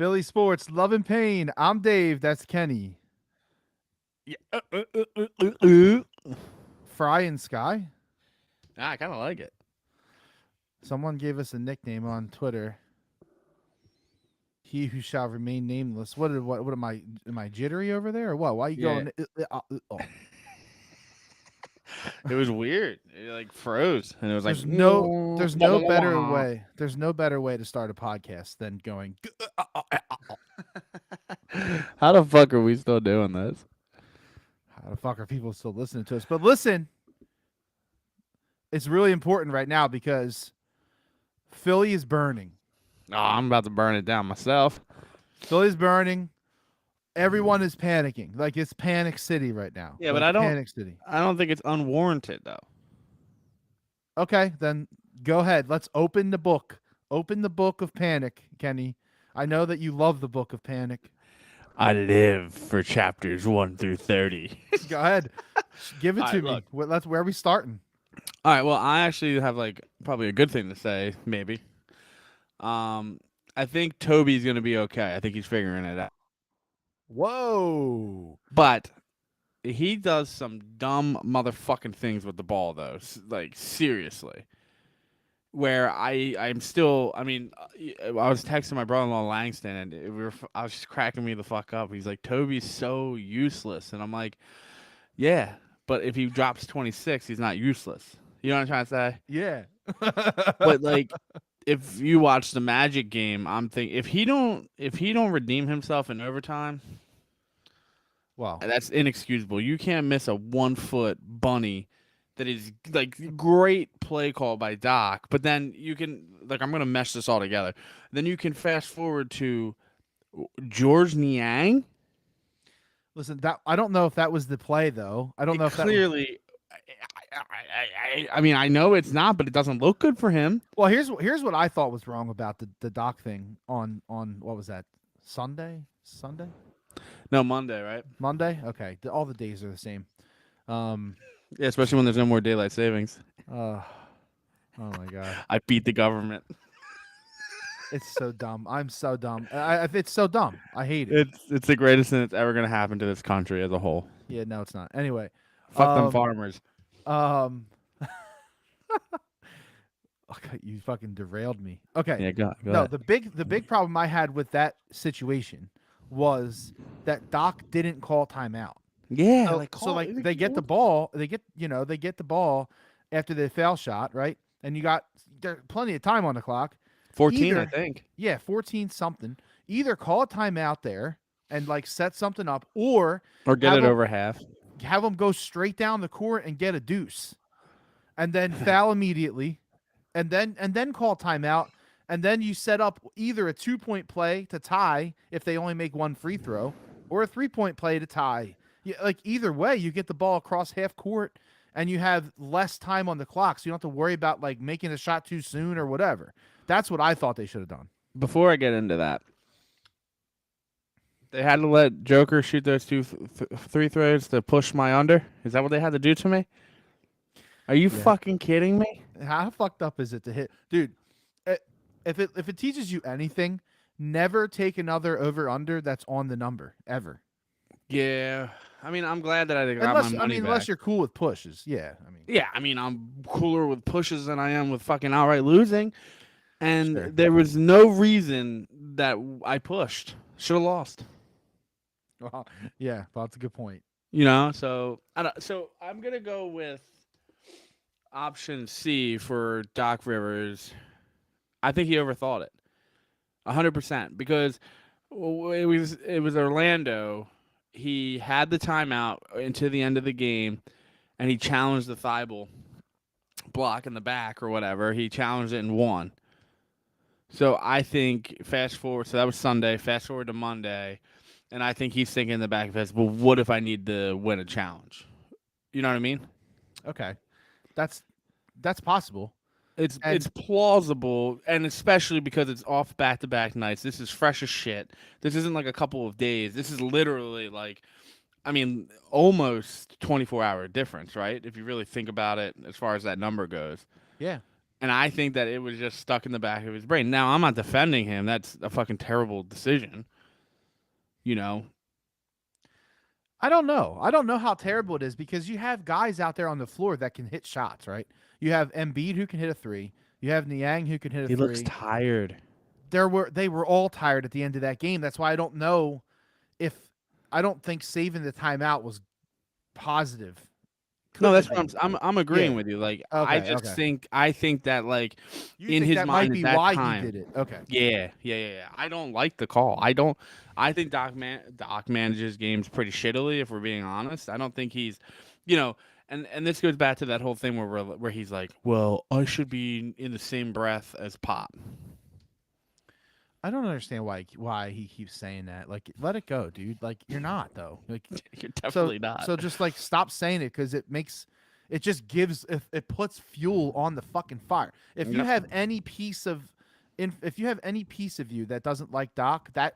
Philly sports, love and pain. I'm Dave. That's Kenny. Yeah. Fry and Sky. I kind of like it. Someone gave us a nickname on Twitter. He who shall remain nameless. What am I? Am I jittery over there or what? Why are you Yeah. going? Oh. It was weird. It like froze, and it was like, There's no there's no better way. There's no better way to start a podcast than going. How the fuck are we still doing this? How the fuck are people still listening to us? But listen, it's really important right now because Philly is burning. Oh, I'm about to burn it down myself. Philly's burning. Everyone is panicking. Like it's panic city right now. Yeah, but Like I don't. panic city. I don't think it's unwarranted though. Okay, then go ahead. Let's open the book. Open the book of panic, Kenny. I know that you love the book of panic. I live for chapters 1 through 30. Go ahead. Give it All to right, me. look. That's where are we starting? All right. Well, I actually have like probably a good thing to say. Maybe. I think Toby's gonna be okay. I think he's figuring it out. Whoa. But he does some dumb motherfucking things with the ball, though. Like seriously, where I'm still. I mean, I was texting my brother-in-law Langston, and I was just cracking me the fuck up. He's like, "Toby's so useless," and I'm like, "Yeah, but if he drops 26, he's not useless." You know what I'm trying to say? Yeah. But like, if you watch the Magic game, I'm thinking if he don't redeem himself in overtime. Wow. That's inexcusable. You can't miss a 1-foot bunny that is like great play call by Doc, but then you can like I'm gonna mesh this all together. Then you can fast forward to George Niang. Listen, that I don't know if that was the play though. I don't know if that was, Clearly, I mean I know it's not, but it doesn't look good for him. well, here's what I thought was wrong about the Doc thing on what was that? Sunday? No, Monday, right? Monday? Okay. All the days are the same. Um Yeah, especially when there's no more daylight savings. oh my god. I beat the government. It's so dumb. I'm so dumb. It's so dumb. I hate it. It's the greatest thing that's ever gonna happen to this country as a whole. Yeah, no, it's not. Anyway, Fuck them um, farmers. um, okay, you fucking derailed me. Okay, Yeah, go no, ahead. the big problem I had with that situation was that Doc didn't call timeout. Yeah, So like they get the ball, they get the ball after the foul shot, right? And you got there's plenty of time on the clock. 14, I Either think. yeah, 14 something. Either call a timeout there and like set something up, or Or get have it them, over half. have them go straight down the court and get a deuce, and then foul immediately, and then call timeout, and then you set up either a 2-point play to tie if they only make one free throw, or a 3-point play to tie. Yeah, like either way, you get the ball across half court, and you have less time on the clock, so you don't have to worry about like making a shot too soon or whatever. That's what I thought they should have done. Before I get into that, they had to let Joker shoot those three throws to push my under. Is that what they had to do to me? Are you Yeah. fucking kidding me? How fucked up is it to hit, dude? If it teaches you anything, never take another over under that's on the number ever. Yeah. I mean, I'm glad that I got my money back. Unless you're cool with pushes, yeah. I mean, Yeah, I mean, I'm cooler with pushes than I am with fucking outright losing. And Sure. there was no reason that I pushed. Should have lost. well, yeah, well, that's a good point. You know, so I'm gonna go with option C for Doc Rivers. I think he overthought it, 100%, because it was Orlando. He had the timeout into the end of the game, and he challenged the Thibault block in the back or whatever. He challenged it and won. So I think fast forward. So that was Sunday. Fast forward to Monday. And I think he's thinking in the back of his head, well, what if I need to win a challenge? You know what I mean? Okay, that's possible. It's And plausible, and especially because it's off back-to-back nights. This is fresh as shit. This isn't like a couple of days. This is literally like, I mean, almost 24-hour difference, right? If you really think about it as far as that number goes. yeah, And I think that it was just stuck in the back of his brain. Now, I'm not defending him. That's a fucking terrible decision. You know, I don't know. I don't know how terrible it is because you have guys out there on the floor that can hit shots, right? You have Embiid who can hit a three. You have Niang who can hit a he looks three. tired. They were all tired at the end of that game. That's why I don't know if I don't think saving the timeout was positive. No, Couldn't that's have what been. I'm agreeing Yeah. with you. Like, Okay. Okay. I think that like You in think his that might mind at be that why he time. did it? Okay. Yeah. I don't like the call. I think Doc manages games pretty shittily. If we're being honest, I don't think he's, you know, and this goes back to that whole thing where he's like, well, I should be in the same breath as Pop. I don't understand why he keeps saying that. Like, let it go, dude. Like, you're not though. Like, You're so definitely not. so just like stop saying it because it just gives it puts fuel on the fucking fire. If you Yep. have any piece of if you have any piece of you that doesn't like Doc, that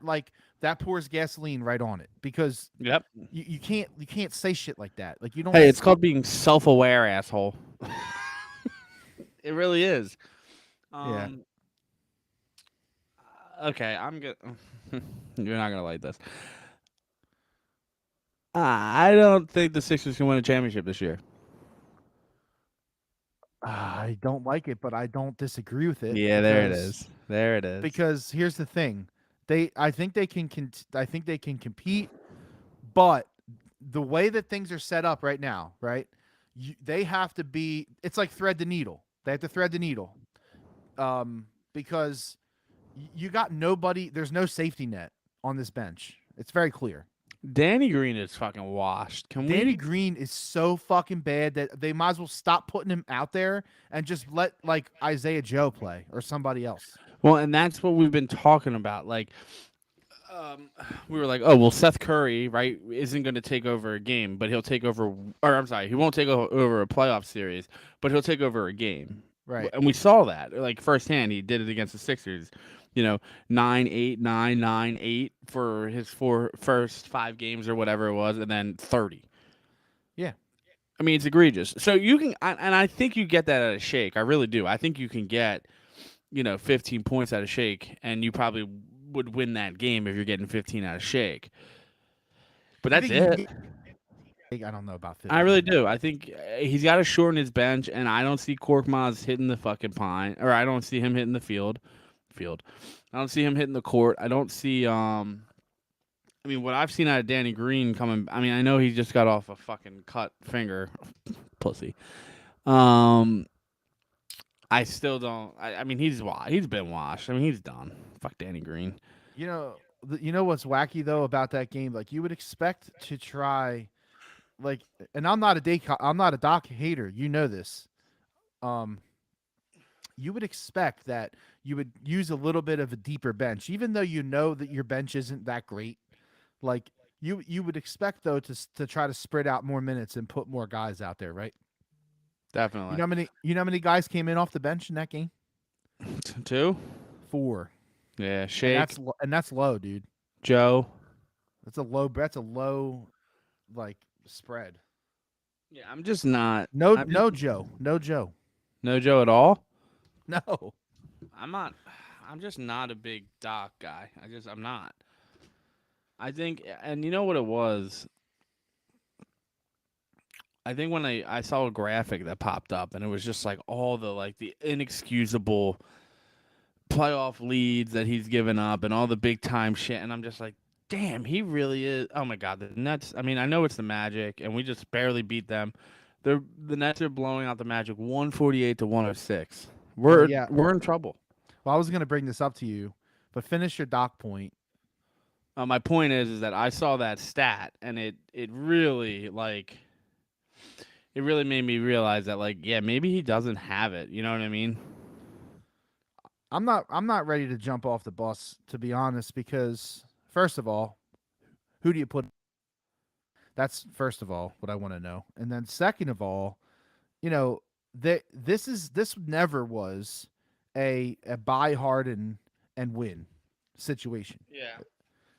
pours gasoline right on it because Yep. you can't say shit like that. Like you don't. Hey, it's called being self-aware, asshole. It really is. Yeah. Um. Okay, I'm good. You're not gonna like this. I don't think the Sixers can win a championship this year. I don't like it, but I don't disagree with it Yeah, there it is. There it is. because here's the thing. I think they can I think they can compete, but the way that things are set up right now, right? They have to be it's like thread the needle. They have to thread the needle. Because you got nobody, there's no safety net on this bench. It's very clear. Danny Green is fucking washed. Can Danny we? Green is so fucking bad that they might as well stop putting him out there and just let like Isaiah Joe play or somebody else. Well, and that's what we've been talking about. Like, um, we were like, oh well, Seth Curry, right, isn't going to take over a game, but he'll take over. Or I'm sorry, he won't take over a playoff series, but he'll take over a game. Right. And we saw that like firsthand. He did it against the Sixers. You know, 9-8, 9-9-8 for his first 5 games or whatever it was, and then 30. Yeah. I mean, it's egregious. So you can, and I think you get that at a shake. I really do. I think you can get, 15 points out of shake, and you probably would win that game if you're getting 15 out of shake. But You that's think you can it. I don't know about I really 15. do. I think he's got to shorten his bench, and I don't see Korkmaz hitting the fucking pine, or I don't see him hitting the field. I don't see him hitting the court. I don't see. I mean, what I've seen out of Danny Green coming. I mean, I know he just got off a fucking cut finger, pussy. Um, I still don't. I mean, he's been washed. I mean, he's done. Fuck Danny Green. You know what's wacky though about that game? Like you would expect to try like and I'm not a Doc hater. You know this. Um you would expect that you would use a little bit of a deeper bench, even though you know that your bench isn't that great. Like you would expect though to try to spread out more minutes and put more guys out there, right? Definitely. You know how many guys came in off the bench in that game? 2. 4. Yeah, And Shake, that's low, dude. Joe. That's a low like spread. Yeah, I'm just not. I'm just No Joe. No Joe. no Joe at all. No. I'm not. I'm just not a big Doc guy. I'm not. I think, and you know what it was. I think when I saw a graphic that popped up, and it was just like all the inexcusable playoff leads that he's given up, and all the big time shit, and I'm just like, damn, he really is. Oh my god, the Nets. I mean, I know it's the Magic, and we just barely beat them. The Nets are blowing out the Magic 148 to 106. Well, yeah. We're in trouble. Well, I was going to bring this up to you, but finish your Doc point. My point is that I saw that stat, and it really it really made me realize that yeah, maybe he doesn't have it. You know what I mean? I'm not ready to jump off the bus to be honest because first of all, who do you put That's first of all what I want to know. And then second of all, you know, this never was a buy hard and win situation. Yeah.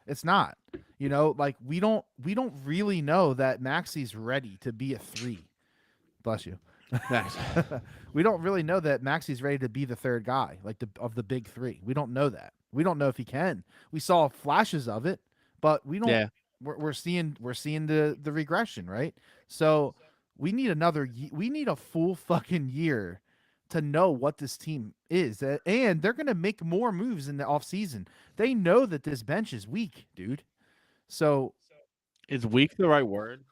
It's not. You know, like we don't really know that Maxi's ready to be a 3. Bless you. Thanks. We don't really know that Maxi's ready to be the third guy, like of the big three. We don't know that. We don't know if he can. We saw flashes of it, but we don't. Yeah. We're seeing the regression, right? So we need we need a full fucking year to know what this team is, and they're gonna make more moves in the offseason. They know that this bench is weak, dude. So Is weak the right word?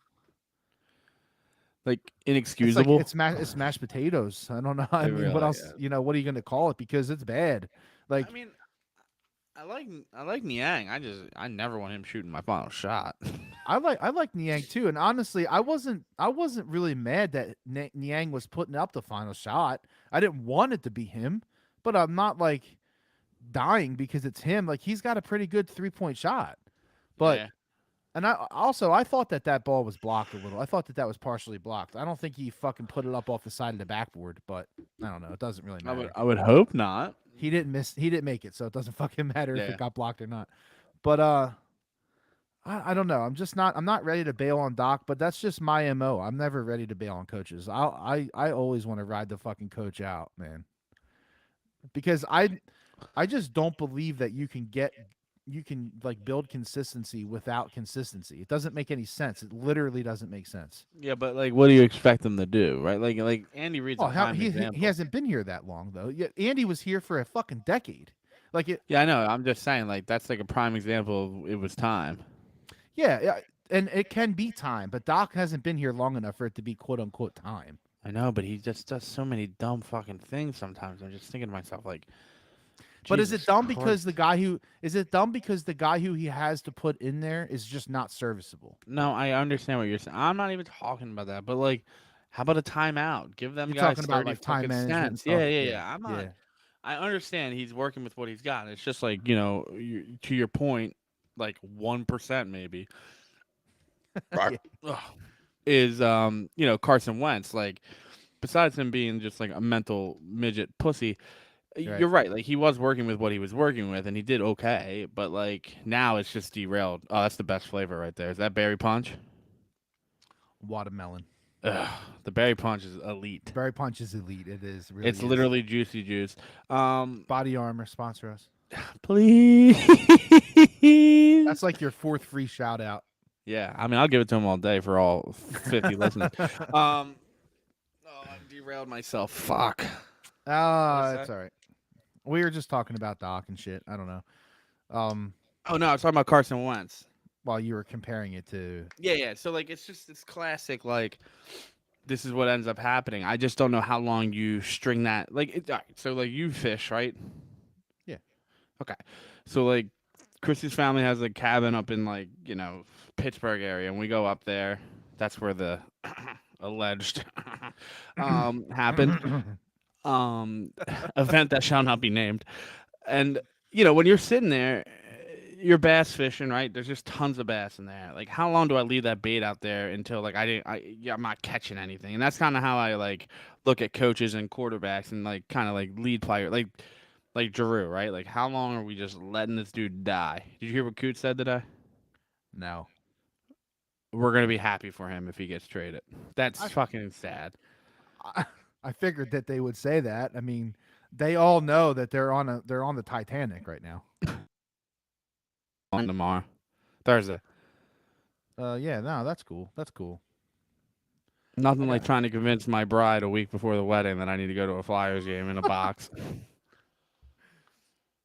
Like it's like inexcusable? it's mashed potatoes. I don't know. I It mean, what really else? is. What are you gonna call it? Because it's bad. I Like mean, I like Niang. I never want him shooting my final shot. I like Niang too, and honestly, I wasn't really mad that Niang was putting up the final shot. I didn't want it to be him, but I'm not like dying because it's him. Like he's got a pretty good 3-point shot, but Yeah. and I thought that ball was blocked a little. I thought that was partially blocked. I don't think he fucking put it up off the side of the backboard, but I don't know. It doesn't really matter. I would hope not. He didn't miss. He didn't make it, so it doesn't fucking matter if it Yeah. got blocked or not. But I don't know. I'm not ready to bail on Doc, but that's just my MO. I'm never ready to bail on coaches. I always want to ride the fucking coach out, man. Because I just don't believe that you can like build consistency without consistency. It doesn't make any sense. It literally doesn't make sense. Yeah, but like, what do you expect them to do, right? Like Andy Reid's Oh, a prime he example. hasn't been here that long though. Yeah, Andy was here for a fucking decade. Like it Yeah, I know. I'm just saying, like, that's like a prime example of it was time. yeah, and it can be time, but Doc hasn't been here long enough for it to be quote unquote time. I know, but he just does so many dumb fucking things sometimes. I'm just thinking to myself, like, But is it Jesus dumb because Christ. the guy who he has to put in there is just not serviceable? No, I understand what you're saying. I'm not even talking about that, but like, how about a timeout? Give them You're guys talking about 30 like time fucking management and cents. Yeah, stuff. yeah, Yeah, yeah. I'm not. yeah, I understand he's working with what he's got. It's just like, to your point, like 1% maybe yeah. ugh, is Carson Wentz. Like, besides him being just like a mental midget pussy, Right. you're right. Like, he was working with what he was working with, and he did okay. But like now, it's just derailed. Oh, that's the best flavor right there. Is that berry punch? Watermelon. Ugh, the berry punch is elite. Berry Punch is elite. It is It's really is. literally juicy juice. Um, Body Armor sponsor us. please. That's like your fourth free shout out. Yeah, I mean, I'll give it to him all day for all 50 listeners. Um, oh, I derailed myself. Fuck. What It's that? all right. We were just talking about Doc and shit. I don't know. Um, Oh no, I was talking about Carson Wentz. while you were comparing it to Yeah, yeah. So like, it's just this classic. Like, this is what ends up happening. I just don't know how long you string that. Like, all right, so like, you fish, right? yeah, Okay. So like, Christy's family has a cabin up in like Pittsburgh area, and we go up there. That's where the alleged happened. Um, event that shall not be named. And when you're sitting there, you're bass fishing, right? There's just tons of bass in there. Like, how long do I leave that bait out there until like I'm not catching anything? And that's kind of how I like look at coaches and quarterbacks and like kind of like lead player, like Drew, right? Like, how long are we just letting this dude die? Did you hear what Coots said today? no. We're gonna be happy for him if he gets traded. That's I, fucking sad. I figured that they would say that. I mean, they all know that they're on the Titanic right now. On tomorrow, Thursday. Yeah, no, that's cool. That's cool. Nothing I like got trying to convince my bride a week before the wedding that I need to go to a Flyers game in a box.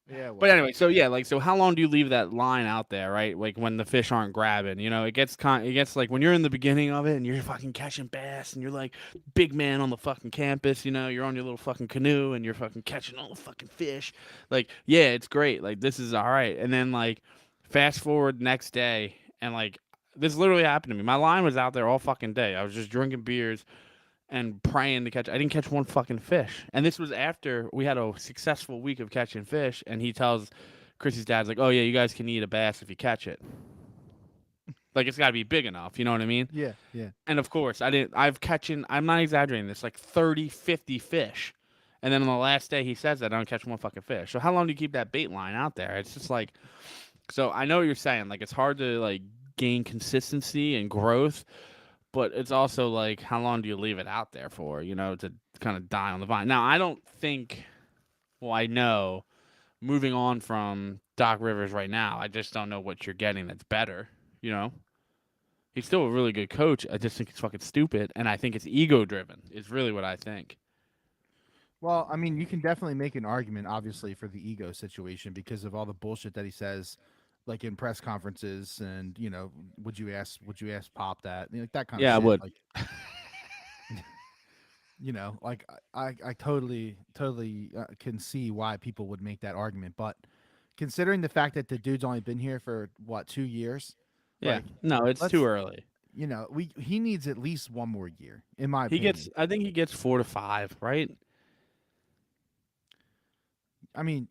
yeah. But Well, anyway, so yeah, like, so how long do you leave that line out there, right? Like, when the fish aren't grabbing, it gets like when you're in the beginning of it and you're fucking catching bass and you're like big man on the fucking campus, you're on your little fucking canoe and you're fucking catching all the fucking fish. Like, yeah, it's great. Like, this is all right. And then like fast forward next day and like this literally happened to me. My line was out there all fucking day. I was just drinking beers and praying to catch. I didn't catch one fucking fish. And this was after we had a successful week of catching fish. And he tells Chrissy's dad's like, "Oh yeah, you guys can eat a bass if you catch it. Like, it's got to be big enough." You know what I mean? yeah, yeah. And of course, I didn't. I've catching. I'm not exaggerating this. Like 30, 50 fish. And then on the last day, he says that I don't catch one fucking fish. So how long do you keep that bait line out there? It's just like. So I know what you're saying. Like, it's hard to like gain consistency and growth. but it's also like, how long do you leave it out there for? To kind of die on the vine. Now, I don't think. Well, I know. Moving on from Doc Rivers right now, I just don't know what you're getting that's better. You know, he's still a really good coach. I just think it's fucking stupid, and I think it's ego driven. Is really what I think. Well, I mean, you can definitely make an argument, obviously, for the ego situation because of all the bullshit that he says, like in press conferences, and would you ask Pop that, like that kind of Yeah, I shit, would. like like I totally can see why people would make that argument, but considering the fact that the dude's only been here for what 2 years, Yeah, like no, it's too let's early. he needs at least one more year, in my He gets, opinion. I think he gets 4 to 5, right? I mean,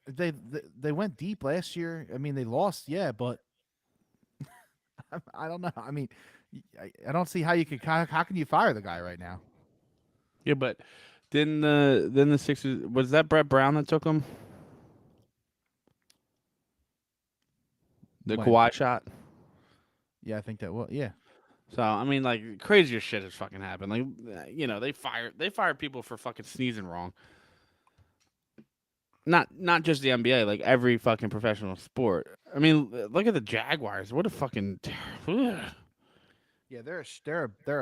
they went deep last year. I mean, they lost, yeah, but I don't know. I mean, I don't see how you could. How can you fire the guy right now? Yeah, but then the Sixers, was that Brett Brown that took him the When? Kawhi shot? Yeah, I think that. Well, yeah, So I mean, like crazier shit has fucking happened. Like they fired people for fucking sneezing wrong. Not just the NBA, like every fucking professional sport. I mean, look at the Jaguars. What a fucking yeah. They're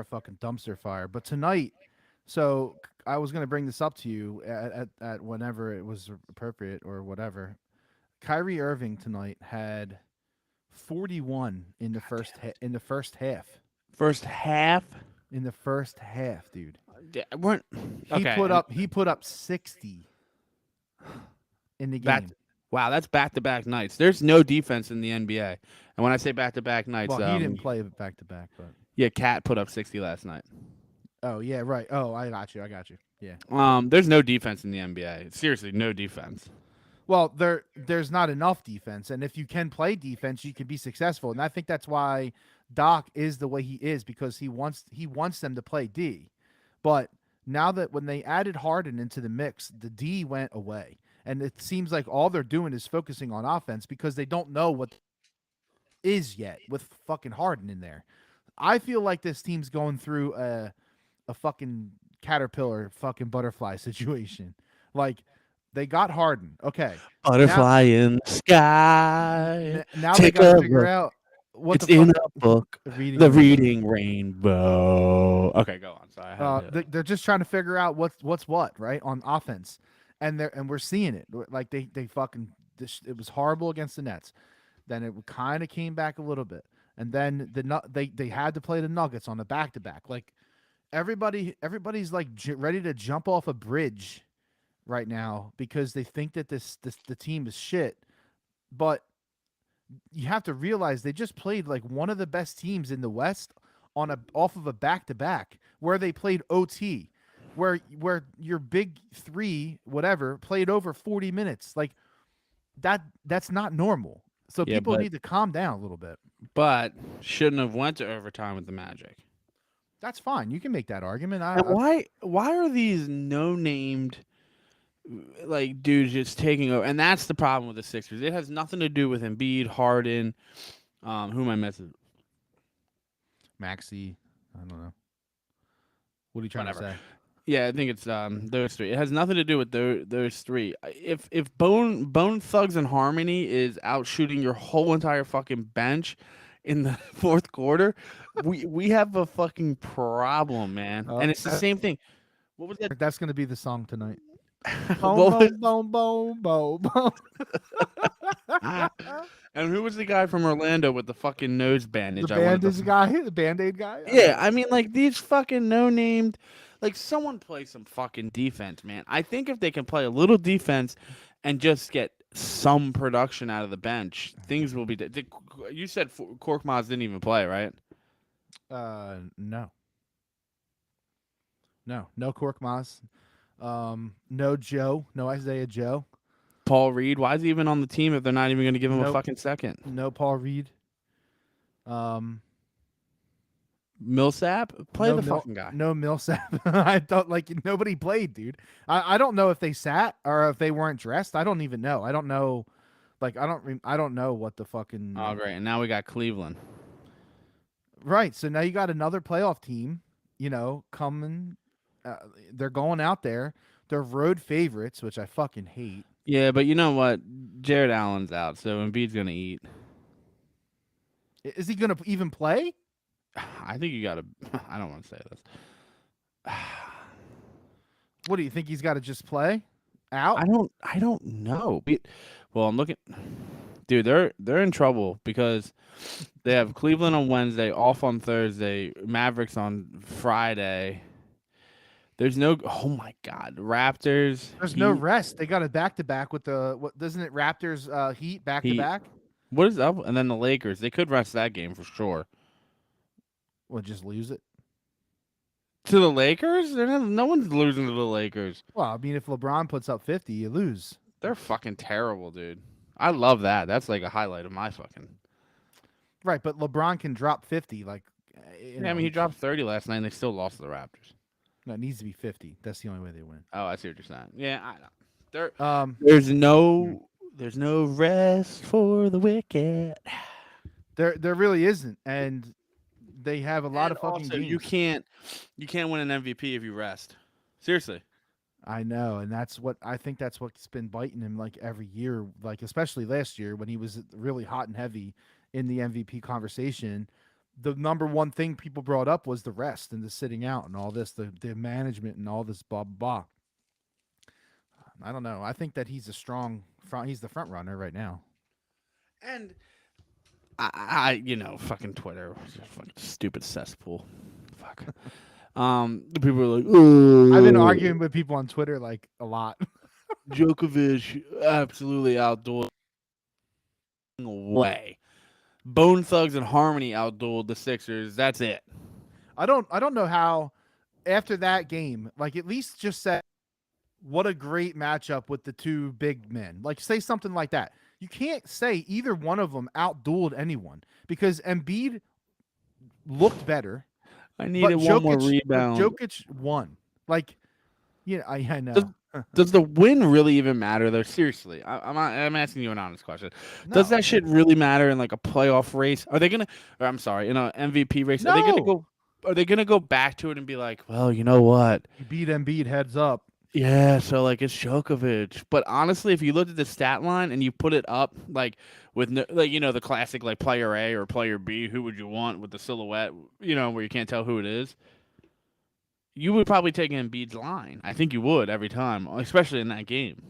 a fucking dumpster fire. But tonight, so I was gonna bring this up to you at whenever it was appropriate or whatever. Kyrie Irving tonight had 41 in the in the first half. first half. In the first half, dude. Weren't He okay. put And up he put up 60 in the back, game. wow, that's back to back nights. There's no defense in the NBA, and when I say back to back nights, Well, he didn't play back to back, but yeah, Cat put up 60 last night. oh yeah, right. Oh, I got you. I got you. Yeah. There's no defense in the NBA. Seriously, no defense. Well, there's not enough defense, and if you can play defense, you can be successful. And I think that's why Doc is the way he is because he wants them to play D. But now that when they added Harden into the mix, the D went away. And it seems like all they're doing is focusing on offense because they don't know what is yet with fucking Harden in there. I feel like this team's going through a fucking caterpillar fucking butterfly situation. Like they got Harden. Okay. Now Butterfly in the sky. now they Take got to a figure look. out what It's the fuck in a book. reading The rainbow. reading rainbow. Okay, go on. Sorry, I had to. They're just trying to figure out what's what, right, on offense. And we're seeing it. Like they fucking it was horrible against the Nets. Then it kind of came back a little bit. And then they had to play the Nuggets on the back-to-back. Like everybody's like ready to jump off a bridge right now because they think that the team is shit. But you have to realize they just played like one of the best teams in the West on a off of a back-to-back where they played OT, where your big three whatever played over 40 minutes. Like that's not normal. So Yeah, people but need to calm down a little bit. but shouldn't have went to overtime with the Magic. That's fine. You can make that argument. And why are these no named like dudes just taking over? And that's the problem with the Sixers. It has nothing to do with Embiid, Harden. Who am I missing? Maxi, I don't know. What are you trying Whatever. to say? Yeah, I think it's those three. It has nothing to do with those three. If Bone Thugs and Harmony is out shooting your whole entire fucking bench in the fourth quarter, we have a fucking problem, man. And it's the same thing. What was that? That's going to be the song tonight. Boom, What was, boom, boom, boom, boom, boom. and who was the guy from Orlando with the fucking nose bandage? The I wanted bandage to. guy, the Band-Aid guy. Yeah, I mean, like these fucking no named, like someone play some fucking defense, man. I think if they can play a little defense and just get some production out of the bench, things will be. You said Korkmaz didn't even play, right? No, no Korkmaz. No Joe, no Isaiah Joe, Paul Reed, why is he even on the team if they're not even going to give him a Nope. fucking second? no Paul Reed. Millsap, play no the fucking guy. No Millsap. I thought like nobody played, dude. I don't know if they sat or if they weren't dressed. I don't even know. I don't know. Like I don't know what the fucking Oh great, and now we got Cleveland. Right. So now you got another playoff team, coming. Uh, they're going out there. They're road favorites, which I fucking hate. Yeah, but you know what? Jared Allen's out, so Embiid's gonna eat. Is he going to even play? I think you gotta. I don't want to say this. What do you think? He's got to just play out? I don't know. Well, I'm looking. Dude, they're in trouble because they have Cleveland on Wednesday, off on Thursday, Mavericks on Friday. There's no. Oh my God, Raptors. There's no rest. They got a back to back with the what? Doesn't it Raptors Heat back to Heat. back? What is up? And then the Lakers. They could rest that game for sure. Well, just lose it. To the Lakers? No one's losing to the Lakers. Well, I mean, if LeBron puts up 50, you lose. They're fucking terrible, dude. I love that. That's like a highlight of my fucking. Right, but LeBron can drop 50. Like, Yeah, I mean, he dropped 30 last night, and they still lost to the Raptors. No, it needs to be 50. That's the only way they win. Oh, I see what you're saying. Yeah, I know. There's no rest for the wicked. There really isn't, and they have a lot of fucking also, games. you can't win an MVP if you rest. Seriously. I know, and I think that's what's been biting him like every year, like especially last year when he was really hot and heavy in the MVP conversation. The number one thing people brought up was the rest and the sitting out and all this, the management and all this blah blah. I don't know. I think that he's a strong front. He's the front runner right now. And fucking Twitter, fucking stupid cesspool. Fuck. The people are like, I've been arguing with people on Twitter like a lot. Djokovic absolutely outdueled way. Bone Thugs and Harmony outdueled the Sixers. That's it. I don't know how after that game, like at least just say what a great matchup with the two big men. Like say something like that. You can't say either one of them outdueled anyone because Embiid looked better. I needed one more rebound. Jokic won. Like, I know. Does the win really even matter though? Seriously, I'm asking you an honest question. No. Does that shit really matter in like a playoff race? Are they gonna? Or I'm sorry, in an MVP race? No. Are they gonna go? Are they gonna go back to it and be like, well, you know what? You beat Embiid, heads up. Yeah, so like it's Djokovic. But honestly, if you looked at the stat line and you put it up like with the classic like player A or player B, who would you want with the silhouette? Where you can't tell who it is. You would probably take Embiid's line. I think you would every time, especially in that game.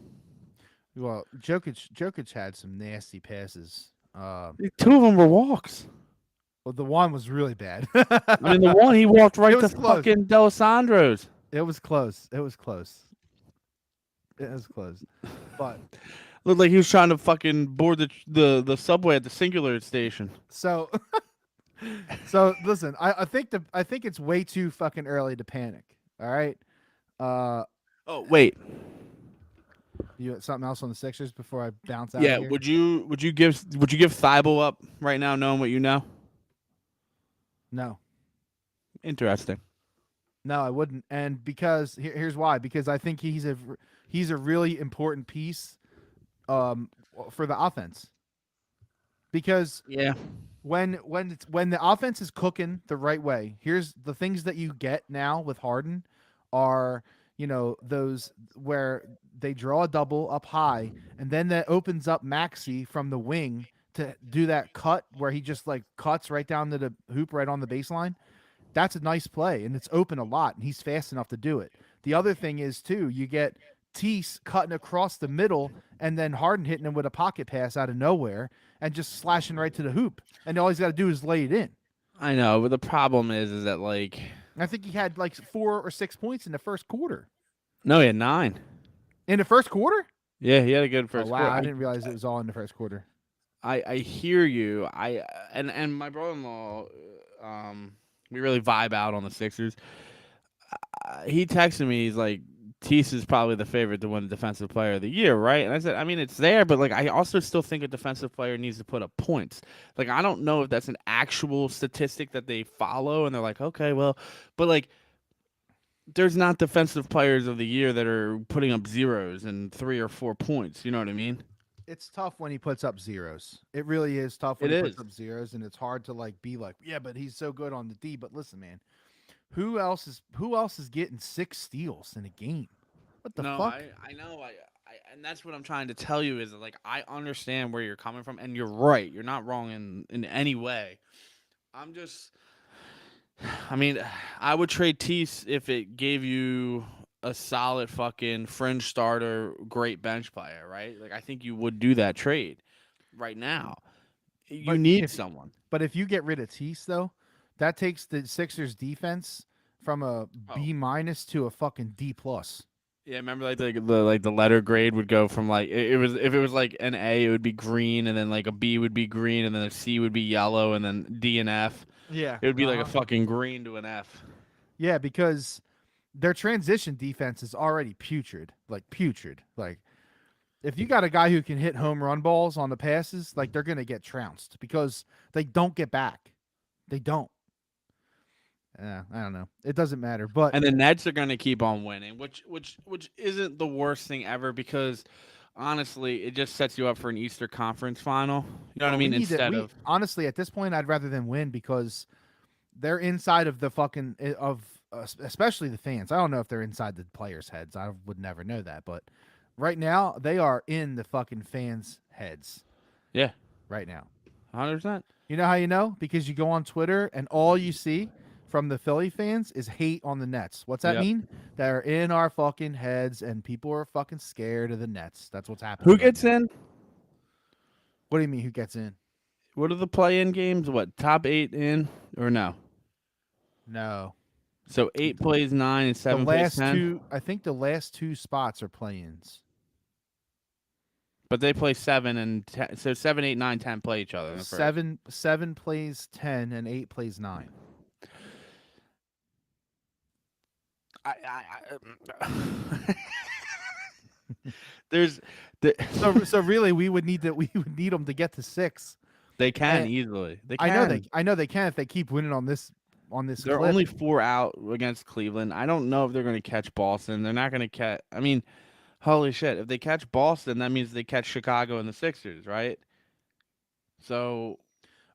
Well, Jokic had some nasty passes. Two of them were walks. Well, the one was really bad. I mean, the one he walked right to fucking D'Alessandro's. It was close. But looked like he was trying to fucking board the subway at the Singular station. So listen, I think it's way too fucking early to panic. All right. Oh wait. You got something else on the Sixers before I bounce out? Yeah. Here? Would you give Thibault up right now, knowing what you know? No. Interesting. No, I wouldn't, and because here's why. Because I think he's a really important piece, for the offense. Because when the offense is cooking the right way, here's the things that you get now with Harden are those where they draw a double up high, and then that opens up Maxey from the wing to do that cut where he just like cuts right down to the hoop right on the baseline. That's a nice play, and it's open a lot, and he's fast enough to do it. The other thing is, too, you get Tease cutting across the middle, and then Harden hitting him with a pocket pass out of nowhere and just slashing right to the hoop. And all he's got to do is lay it in. I know, but the problem is that, like... I think he had, 4 or 6 points in the first quarter. No, he had 9. In the first quarter? Yeah, he had a good first wow, quarter. I didn't realize it was all in the first quarter. I hear you. And my brother-in-law... we really vibe out on the Sixers. He texted me. He's like, Tease is probably the favorite to win the Defensive Player of the Year, right? And I said, I mean, it's there, but I also still think a defensive player needs to put up points. I don't know if that's an actual statistic that they follow, and they're like, okay, well, but there's not defensive players of the year that are putting up zeros and 3 or 4 points. You know what I mean? It's tough when he puts up zeros. It really is tough when It he puts is. up zeros, and it's hard to like be like, yeah, but he's so good on the D. But listen, man, who else is getting 6 steals in a game? What the No, fuck? I know and that's what I'm trying to tell you is like I understand where you're coming from and you're right. You're not wrong in any way. I'm just I mean, I would trade Tease if it gave you a solid fucking fringe starter, great bench player, right? Like I think you would do that trade right now. You But need if someone. but if you get rid of Tease though, that takes the Sixers defense from a Oh. B minus to a fucking D plus. Yeah, remember like the letter grade would go from like it was if it was like an A it would be green and then like a B would be green and then a C would be yellow and then D and F. Yeah. It would be like a Uh-huh. fucking green to an F. Yeah, because their transition defense is already putrid. Like putrid. Like if you got a guy who can hit home run balls on the passes, like they're gonna get trounced because they don't get back. They don't. I don't know. It doesn't matter. But And the Nets are going to keep on winning, which isn't the worst thing ever because honestly, it just sets you up for an Easter Conference final. You know what I well, we mean? need to. Instead We of honestly, at this point, I'd rather them win because they're inside of the fucking of especially the fans. I don't know if they're inside the players' heads. I would never know that, but right now they are in the fucking fans' heads yeah, right now. 100%. You know how you know? Because you go on Twitter and all you see from the Philly fans is hate on the Nets. What's that Yep. mean? They're in our fucking heads and people are fucking scared of the Nets. That's what's Who happening right gets now. in? What do you mean who gets in? What are the play-in games? What top 8 in or no? No. So 8 plays 9 and The 7 plays last 10. two, I think the last two spots are play-ins. But they play 7 and 10, so 7, 8, 9, 10 play each other in the first. Seven plays 10 and 8 plays 9. I there's the, So really we would need them to get to 6. they can And easily. They I know they can if they keep winning on this They're clip. only 4 out against Cleveland. I don't know if they're going to catch Boston. They're not going to catch. I mean, holy shit! If they catch Boston, that means they catch Chicago and the Sixers, right? So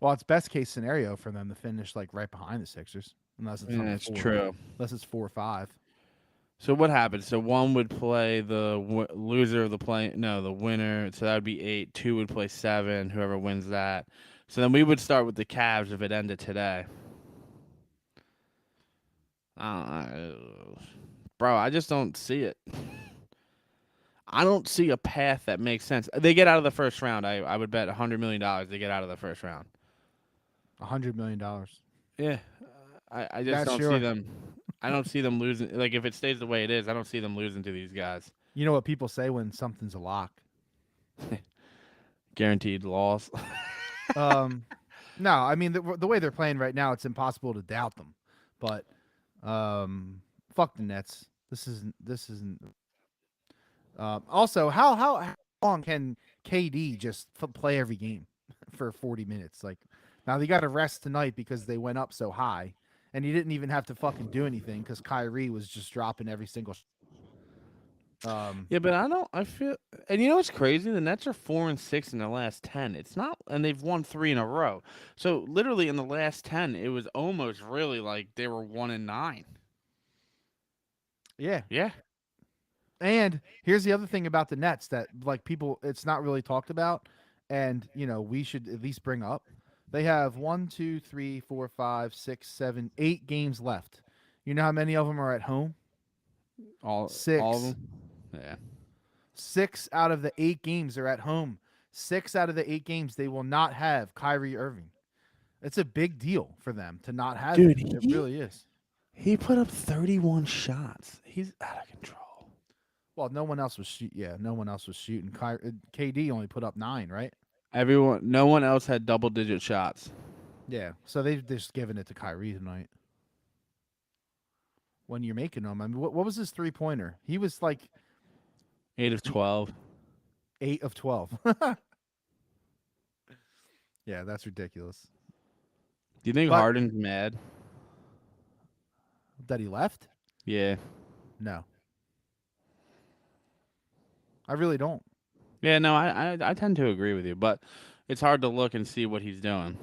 Well, it's best case scenario for them to finish like right behind the Sixers, unless it's number yeah, it's 4, true. unless it's 4 or 5. So what happens? So one would play the loser of the play. No, the winner. So that would be 8. 2 would play 7. Whoever wins that. So then we would start with the Cavs if it ended today. Bro, I just don't see it. I don't see a path that makes sense. They get out of the first round. I would bet $100 million they get out of the first round. $100 million. Yeah, I just Yeah, don't see sure. them. I don't see them losing. Like if it stays the way it is, I don't see them losing to these guys. You know what people say when something's a lock? Guaranteed loss. Um, no, I mean the way they're playing right now, it's impossible to doubt them. But fuck the Nets. This isn't. Also, how long can KD just play every game for 40 minutes? Like now they got to rest tonight because they went up so high, and he didn't even have to fucking do anything because Kyrie was just dropping every single. Um, Yeah, but I don't. I feel, and you know what's crazy? The Nets are 4-6 in their last 10. It's not, and they've won 3 in a row. So literally in the last 10, it was almost really like they were 1-9. yeah, Yeah. and here's the other thing about the Nets that like people, it's not really talked about, and we should at least bring up. They have 1, 2, 3, 4, 5, 6, 7, 8 games left. You know how many of them are at home? All of 6. them. Yeah. 6 out of the 8 games are at home. 6 out of the 8 games they will not have Kyrie Irving. It's a big deal for them to not have Dude, him. It really is. he put up 31 shots. He's out of control. Well, no one else was no one else was shooting. KD only put up 9, right? No one else had double-digit shots. Yeah. So they've just given it to Kyrie tonight. When you're making them, I mean, what was his 3-pointer? He was like 8 of 12. 8 of 12. Yeah, that's ridiculous. Do you think But Harden's mad? that he left? Yeah. No, I really don't. Yeah, no, I tend to agree with you, but it's hard to look and see what he's doing.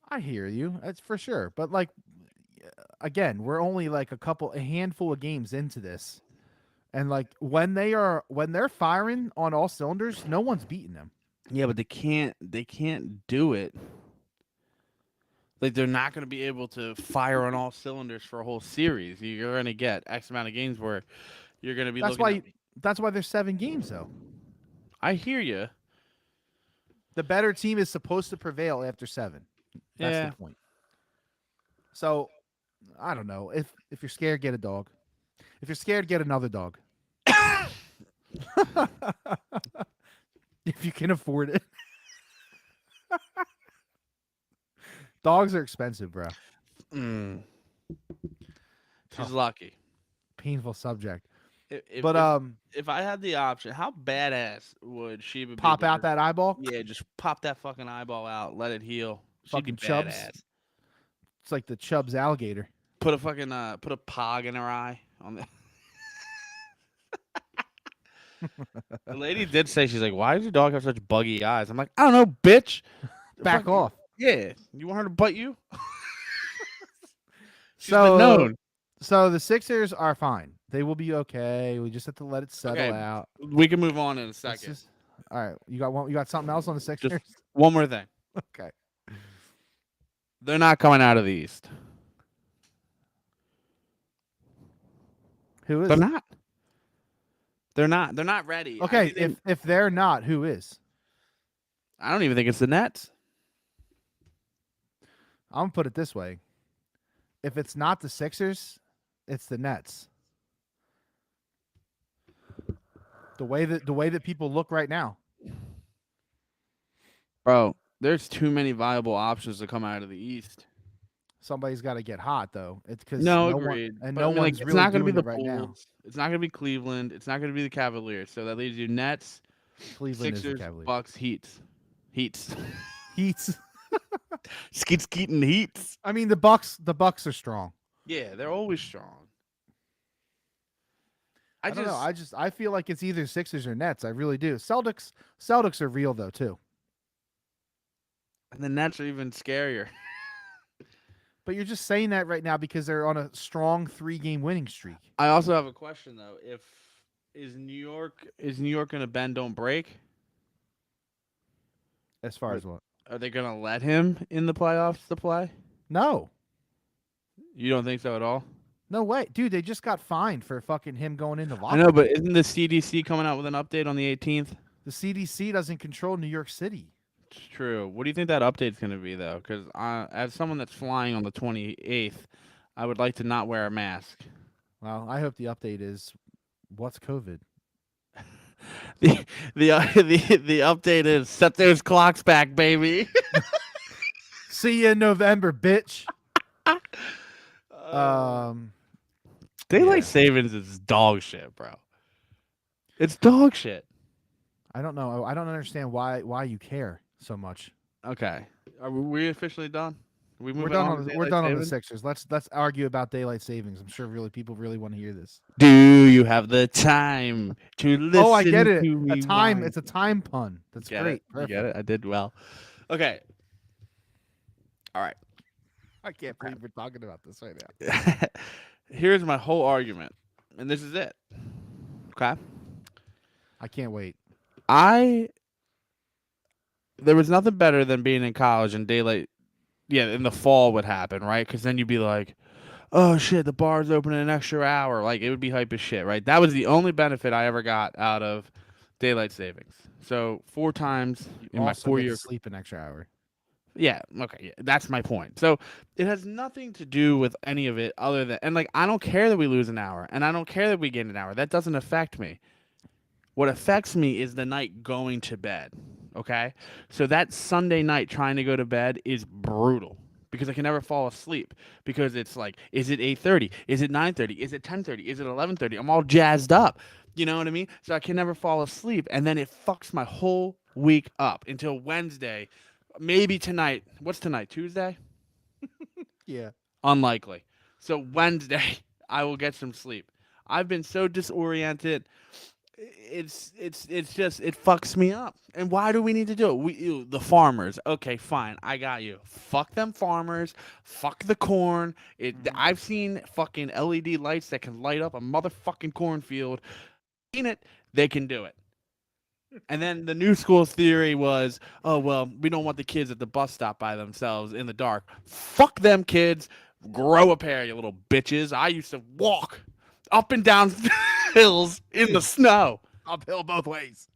I hear you. That's for sure. But like again, we're only like a handful of games into this. And like when they're firing on all cylinders, no one's beating them. Yeah, but they can't do it. Like they're not going to be able to fire on all cylinders for a whole series. You're going to get X amount of games where you're going to be That's looking at. why that's why there's 7 games though. I hear you. The better team is supposed to prevail after 7. That's the Yeah. point. So I don't know. If you're scared, get a dog. If you're scared, get another dog. If you can afford it. Dogs are expensive, bro. Mm. She's Tough, lucky. painful subject. If, But if if I had the option, how badass would Sheba be? pop To out just, that eyeball. yeah, just pop that fucking eyeball out, let it heal. She'd be Fucking chubs. badass. It's like the Chubbs alligator. Put a fucking put a pog in her eye on the. The lady did say she's like, "Why does your dog have such buggy eyes?" I'm like, "I don't know, bitch. Back Fucking- off. Yeah, you want her to bite you?" She's been So known. so the Sixers are fine. They will be okay. We just have to let it settle Okay, out. we can move on in a It's second. just- all right. You got something else on the Sixers? Just one more thing. Okay. They're not coming out of the East. Who is? They're not. They're not. They're not ready. Okay, I, think if they're not, who is? I don't even think it's the Nets. I'm gonna put it this way. If it's not the Sixers, it's the Nets. The way that people look right now. Bro, there's too many viable options to come out of the East. Somebody's got to get hot though. It's because No, no one agreed. and But no I mean, like, one's it's really not going to be doing the it right now. Bulls. It's not going to be Cleveland. It's not going to be the Cavaliers. So that leaves you Nets, Cleveland is the Sixers, Cavaliers. Bucks, Heats. Heats. Skeet and Heats. I mean, the Bucks are strong. Yeah, they're always strong. I don't know. I feel like it's either Sixers or Nets. I really do. Celtics are real though too. And the Nets are even scarier. But you're just saying that right now because they're on a strong 3-game winning streak. I also have a question though. If New York going to bend don't break? As far as what? Are they going to let him in the playoffs to play? No. You don't think so at all? No way. Dude, they just got fined for fucking him going into locker. I know, but isn't the CDC coming out with an update on the 18th? The CDC doesn't control New York City. It's true. What do you think that update's going to be, though? Because as someone that's flying on the 28th, I would like to not wear a mask. Well, I hope the update is what's COVID? The update is set those clocks back, baby. See you in November, bitch. Daylight savings is dog shit, bro. It's dog shit. I don't know. I don't understand why you care so much. Okay, are we officially done? We're done on the Sixers. Let's argue about daylight savings. I'm sure people really want to hear this. Do you have the time to listen? Oh, I get it. To me It's a time pun. That's great. You get it? I did well. Okay. All right. I can't believe we're talking about this right now. Here's my whole argument, and this is it. Okay. I can't wait. There was nothing better than being in college and daylight. Yeah, in the fall would happen, right? Because then you'd be like, oh shit, the bar's open in an extra hour. Like, it would be hype as shit, right? That was the only benefit I ever got out of daylight savings. So 4 times in my 4 years. Sleep an extra hour. Yeah, okay, yeah, that's my point. So it has nothing to do with any of it other than, and like, I don't care that we lose an hour, and I don't care that we gain an hour. That doesn't affect me. What affects me is the night going to bed, okay? So that Sunday night trying to go to bed is brutal because I can never fall asleep because it's like, is it 8:30? Is it 9:30? Is it 10:30? Is it 11:30? I'm all jazzed up. You know what I mean? So I can never fall asleep, and then it fucks my whole week up until Wednesday. Maybe tonight. What's tonight? Tuesday? Yeah. Unlikely. So Wednesday, I will get some sleep. I've been so disoriented. it's just it fucks me up. And why do we need to do it? The farmers. Okay, fine, I got you. Fuck them farmers. Fuck the corn. I've seen fucking LED lights that can light up a motherfucking cornfield. Seen it. They can do it. And then the new school theory was, oh well, we don't want the kids at the bus stop by themselves in the dark. Fuck them kids. Grow a pair, you little bitches. I used to walk up and down hills in the snow. Uphill both ways.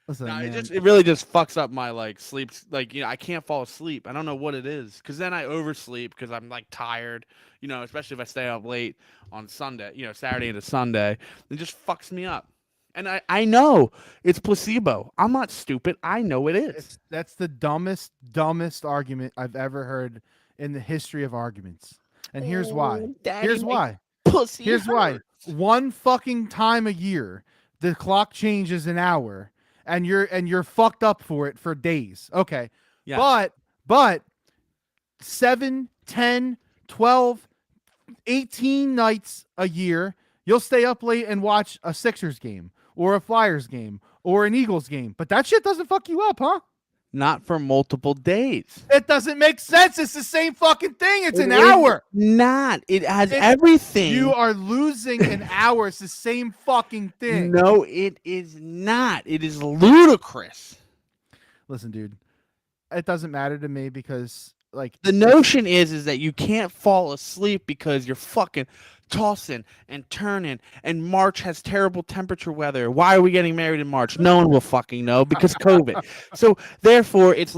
Listen, No, man. it really just fucks up my like sleep. Like I can't fall asleep. I don't know what it is because then I oversleep because I'm like tired. Especially if I stay up late on Sunday. Saturday into Sunday, it just fucks me up. And I know it's placebo. I'm not stupid. I know it is. That's the dumbest argument I've ever heard in the history of arguments. And here's why. Daddy, Here's why. Pussy. Here's why. One fucking time a year, the clock changes an hour, and you're fucked up for it for days. Okay. Yeah. But 7, 10, 12, 18 nights a year, you'll stay up late and watch a Sixers game or a Flyers game or an Eagles game. But that shit doesn't fuck you up, huh? Not for multiple days. It doesn't make sense. It's the same fucking thing. It's an hour. Not. It has everything. You are losing an hour. It's the same fucking thing. No, it is not. It is ludicrous. Listen, dude, it doesn't matter to me because the notion is that you can't fall asleep because you're fucking tossing and turning, and March has terrible temperature weather. Why are we getting married in March? No one will fucking know because COVID. So therefore, it's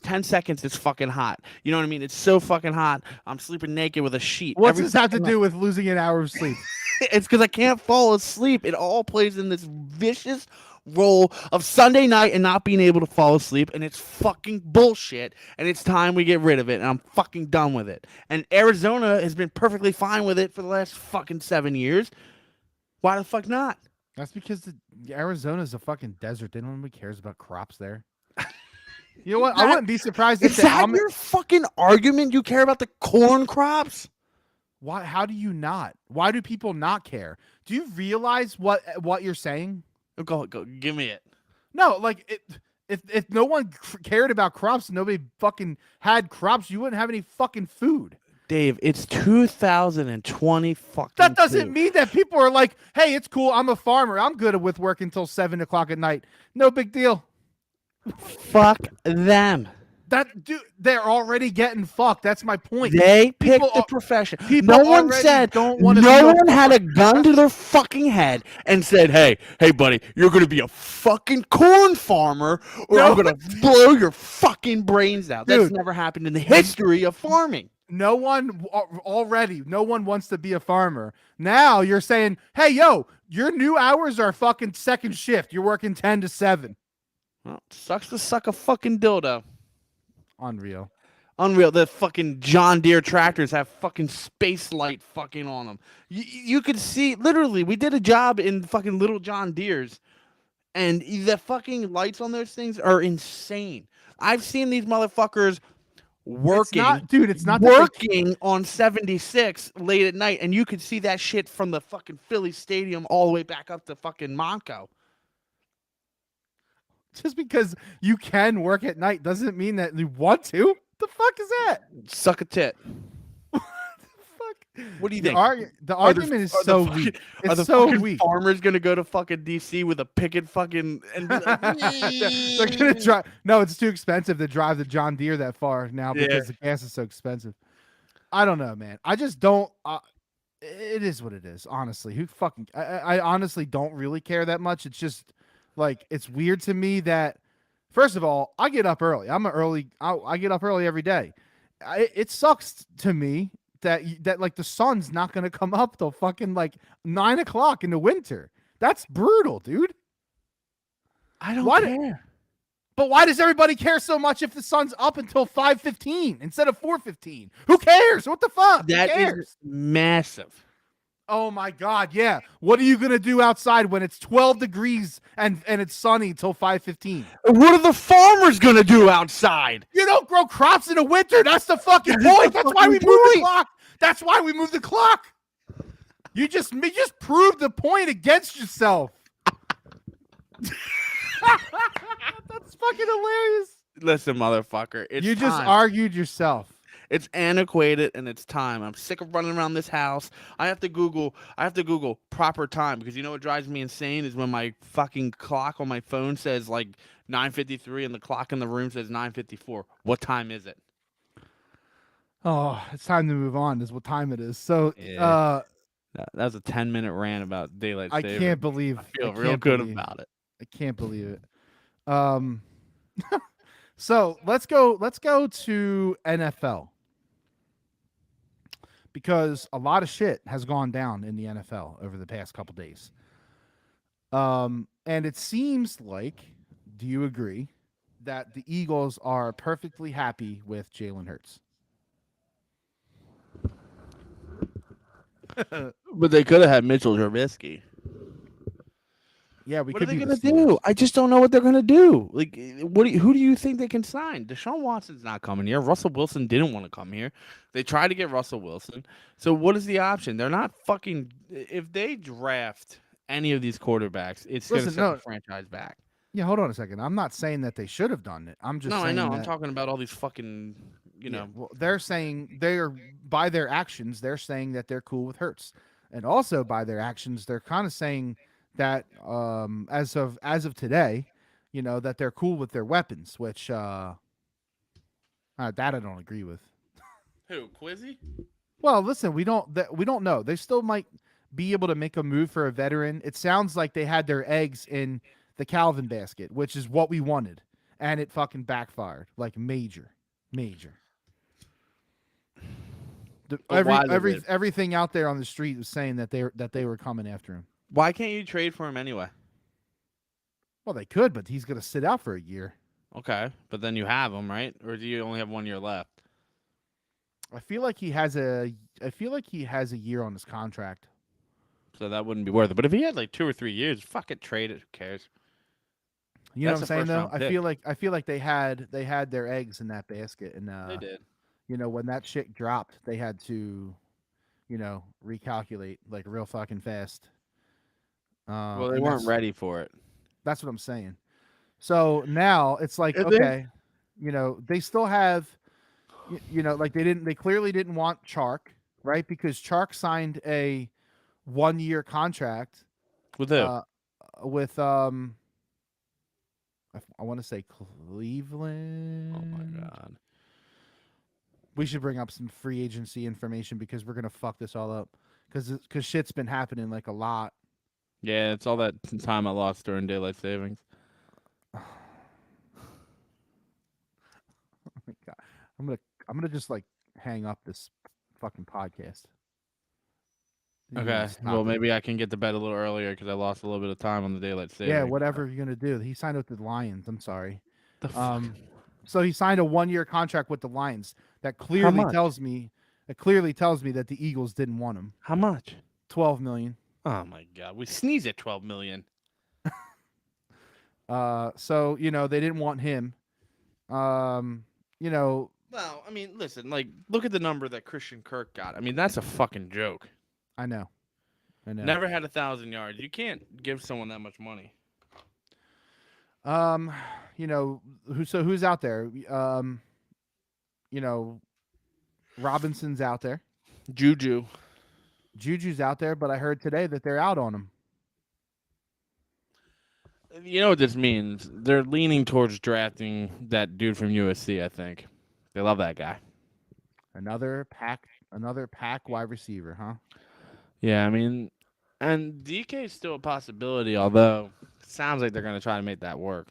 10 seconds. It's fucking hot. You know what I mean? It's so fucking hot. I'm sleeping naked with a sheet. What's this have to do with losing an hour of sleep? It's because I can't fall asleep. It all plays in this vicious role of Sunday night and not being able to fall asleep, and it's fucking bullshit, and it's time we get rid of it, and I'm fucking done with it. And Arizona has been perfectly fine with it for the last fucking 7 years. Why the fuck not? That's because Arizona's a fucking desert. Nobody cares about crops there. You know what? I wouldn't be surprised if your fucking argument. You care about the corn crops? Why? How do you not? Why do people not care? Do you realize what you're saying? Go, give me it. No, if no one cared about crops, nobody fucking had crops, you wouldn't have any fucking food. Dave, it's 2020 fucking. That doesn't mean that people are like, hey, it's cool. I'm a farmer. I'm good with work until 7 o'clock at night. No big deal. Fuck them. Dude, they're already getting fucked. That's my point. They picked the profession. No one said don't want to. No one had a gun to their fucking head and said, "Hey, buddy, you're gonna be a fucking corn farmer, or I'm gonna blow your fucking brains out." Dude, that's never happened in the history of farming. No one wants to be a farmer. Now you're saying, "Hey, yo, your new hours are fucking second shift. You're working 10 to 7." Well, sucks to suck a fucking dildo. Unreal. The fucking John Deere tractors have fucking space light fucking on them. You could see, literally, we did a job in fucking little John Deere's, and the fucking lights on those things are insane. I've seen these motherfuckers working. It's not working on 76 late at night, and you could see that shit from the fucking Phillies stadium all the way back up to fucking Monco. Just because you can work at night doesn't mean that you want to. The fuck is that? Suck a tit. What the fuck? What do you think? The argument is so weak. It's so weak. Farmers gonna go to fucking DC with a picket fucking and be like, they're gonna drive. No, it's too expensive to drive the John Deere that far now because the gas is so expensive. I don't know, man. I just don't. It is what it is. Honestly, who fucking? I honestly don't really care that much. It's just. It's weird to me that, first of all, I get up early. I get up early every day. It sucks to me that the sun's not going to come up till fucking 9 o'clock in the winter. That's brutal, dude. I don't care. But why does everybody care so much if the sun's up until 5:15 instead of 4:15? Who cares? What the fuck? That is massive. Oh my God, yeah. What are you going to do outside when it's 12 degrees and it's sunny till 5:15? What are the farmers going to do outside? You don't grow crops in the winter. That's the fucking point. That's why we moved the clock. That's why we moved the clock. You just proved the point against yourself. That's fucking hilarious. Listen, motherfucker, it's You just time. argued yourself. It's antiquated and it's time. I'm sick of running around this house. I have to Google proper time because you know what drives me insane is when my fucking clock on my phone says like 9:53 and the clock in the room says 9:54. What time is it? Oh, it's time to move on. Is what time it is. So, Yeah. That was a 10-minute rant about daylight I saving. can't believe. I I feel real can't good believe. about it. I can't believe it. Um. So let's go. Let's go to NFL because a lot of shit has gone down in the NFL over the past couple days. And it seems like, do you agree that the Eagles are perfectly happy with Jalen Hurts? But they could have had Mitchell Trubisky. Yeah, we What are could they be the gonna do? Steelers. I just don't know what they're gonna do. Like, who do you think they can sign? Deshaun Watson's not coming here. Russell Wilson didn't want to come here. They tried to get Russell Wilson. So what is the option? They're not fucking. If they draft any of these quarterbacks, it's gonna Listen, set the no, franchise back. yeah, hold on a second. I'm not saying that they should have done it. I'm just No, I know. saying I'm that, talking about all these fucking. yeah, well, they're saying they're by their actions, they're saying that they're cool with Hurts, and also by their actions, they're kind of saying that as of today, that they're cool with their weapons, which that I don't agree with. Who Quizzy? Well, listen, we don't know. They still might be able to make a move for a veteran. It sounds like they had their eggs in the Calvin basket, which is what we wanted, and it fucking backfired like major, major. But why did it? Everything out there on the street was saying that they were coming after him. Why can't you trade for him anyway? Well, they could, but he's going to sit out for a year. Okay, but then you have him, right? Or do you only have 1 year left? I feel like he has a year on his contract. So that wouldn't be worth it. But if he had like 2 or 3 years, fuck it, trade it. Who cares? You know That's what I'm a saying first though? round pick. I feel like they had their eggs in that basket, and They did. when that shit dropped, they had to, recalculate like real fucking fast. Well, they And weren't ready for it. that's what I'm saying. So now it's like, And they okay, they still have, like they clearly didn't want Chark, right? Because Chark signed a 1 year contract with who? uh with I want to say Oh my Cleveland. god. We should bring up some free agency information because we're gonna fuck this all up because shit's been happening like a lot. Yeah, it's all that time I lost during daylight savings. Oh my god, I'm gonna I'm gonna just like hang up this fucking podcast. You're gonna Okay. Well, stop it. maybe I can get to bed a little earlier because I lost a little bit of time on the daylight Yeah, savings. whatever you're gonna do. He signed with the Lions. I'm sorry. The fuck? Um, so he signed a 1 year contract with the Lions. That How clearly much? tells me that the Eagles didn't want him. How much? 12 million. Oh my god. We sneeze at 12 million. So they didn't want him. Um, you know, Well, I mean, listen, like, look at the number that Christian Kirk got. I mean, that's a fucking joke. I know. Never had 1,000 yards. You can't give someone that much money. Um, who's out there? Robinson's out there. Juju. Juju's out there, but I heard today that they're out on him. You know what this means? They're leaning towards drafting that dude from USC, I think. They love that guy. Another pack wide receiver, huh? Yeah, I mean, and DK is still a possibility, although it sounds like they're going to try to make that work.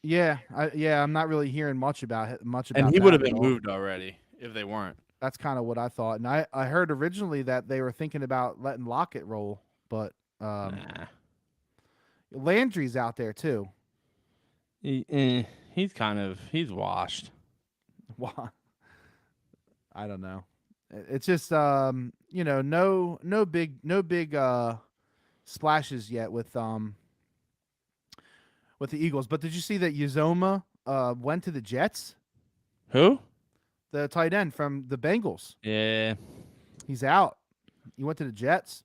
Yeah, I'm not really hearing much about it. And he would have that at been all. moved already if they weren't. That's kind of what I thought, and I heard originally that they were thinking about letting Lockett roll, but Nah. Landry's out there too. He's washed. Why? I don't know. It's just no big splashes yet with the Eagles. But did you see that Uzoma went to the Jets? Who? The tight end from the Bengals. Yeah. He's out. He went to the Jets.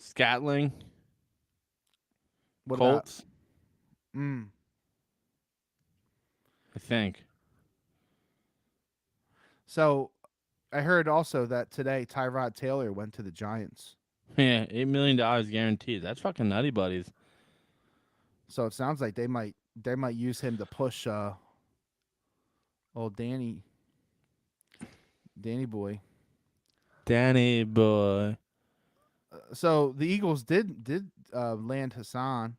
Scatling. What about? Colts, Mm. I think. So I heard also that today Tyrod Taylor went to the Giants. Yeah, $8 million guaranteed. That's fucking nutty, buddies. So it sounds like they might use him to push old Danny boy. Danny boy. So the Eagles did land Hassan.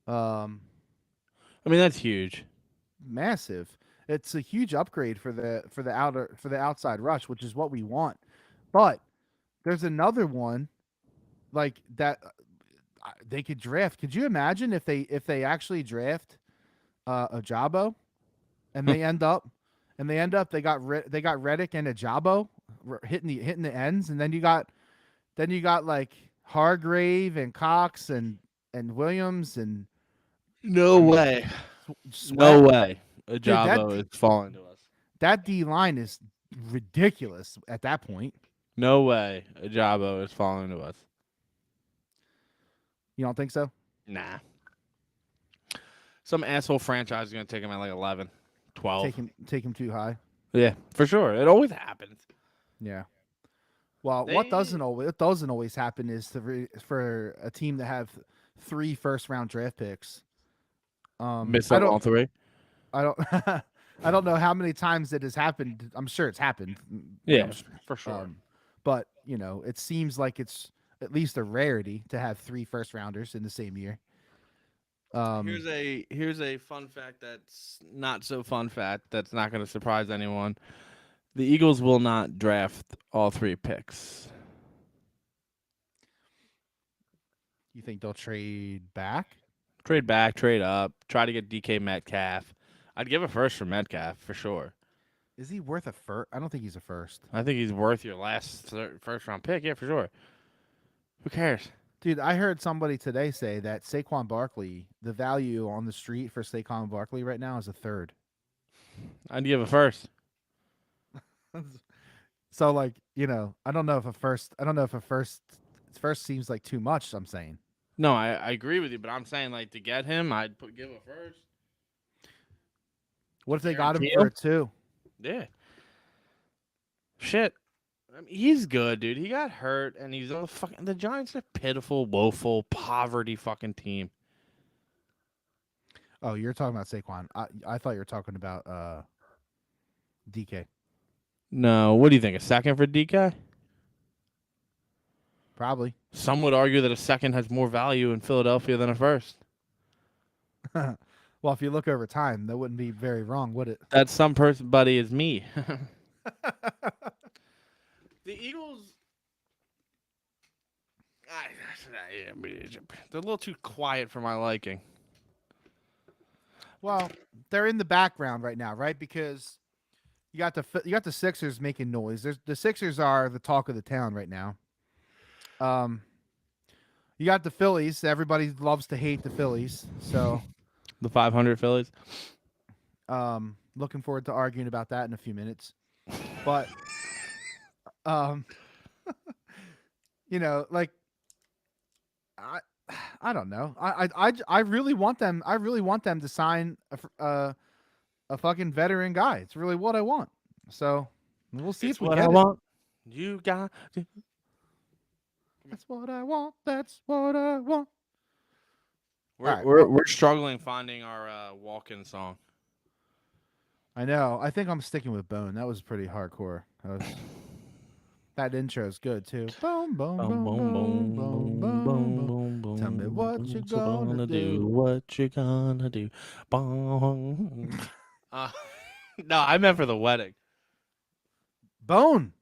Um, I mean, that's huge. Massive. It's a huge upgrade for the outside rush, which is what we want. But there's another one like that they could draft. Could you imagine if they actually draft a Jabo and they got Reddick and a Jabo hitting the ends, and then you got like Hargrave and Cox and Williams and No way. No Sweat. way. Dude, Ajabo is falling to us. that D line is ridiculous at that point. No way. Ajabo is falling to us. You don't think so? Nah. Some asshole franchise is going to take him at like 11, 12. Take him too high. Yeah, for sure. It always happens. Yeah. Well, what doesn't always happen is for a team to have 3 first-round draft picks. Miss out on 3. I don't I don't know how many times it has happened. I'm sure it's happened. Yeah, for sure. But, it seems like it's at least a rarity to have 3 first-rounders in the same year. Here's a fun fact that's not so fun fact that's not going to surprise anyone. The Eagles will not draft all 3 picks. You think they'll trade back? Trade back, trade up, try to get DK Metcalf. I'd give a first for Metcalf for sure. Is he worth a first? I don't think he's a first. I think he's worth your last first round pick. Yeah, for sure. Who cares? Dude, I heard somebody today say that Saquon Barkley, the value on the street for Saquon Barkley right now is a third. I'd give a first. So, like, I don't know if a first seems like too much. I'm saying. No, I agree with you, but I'm saying like to get him, I'd give a first. What if they got him Guarantee for him? a 2? Yeah. Shit. I mean, he's good, dude. He got hurt, and he's on the Giants are a pitiful, woeful, poverty fucking team. Oh, you're talking about Saquon. I thought you were talking about DK. No, what do you think? A second for DK? Probably. Some would argue that a second has more value in Philadelphia than a first. Well, if you look over time, that wouldn't be very wrong, would it? That some person, buddy, is me. The Eagles, they're a little too quiet for my liking. Well, they're in the background right now, right? Because you got the Sixers making noise. The Sixers are the talk of the town right now. You got the Phillies. Everybody loves to hate the Phillies. So, The 500 Phillies. looking forward to arguing about that in a few minutes. But, like I don't know. I really want them. I really want them to sign a fucking veteran guy. It's really what I want. So we'll see if we what get I it. want. You got. That's what I want. That's what I want. We're struggling finding our walk-in song. I know. I think I'm sticking with Bone. That was pretty hardcore. That intro is good too. Boom, boom, boom, boom, boom, boom, boom. Tell me what you gonna do. What you gonna do? Bong. No, I meant for the wedding. Bone.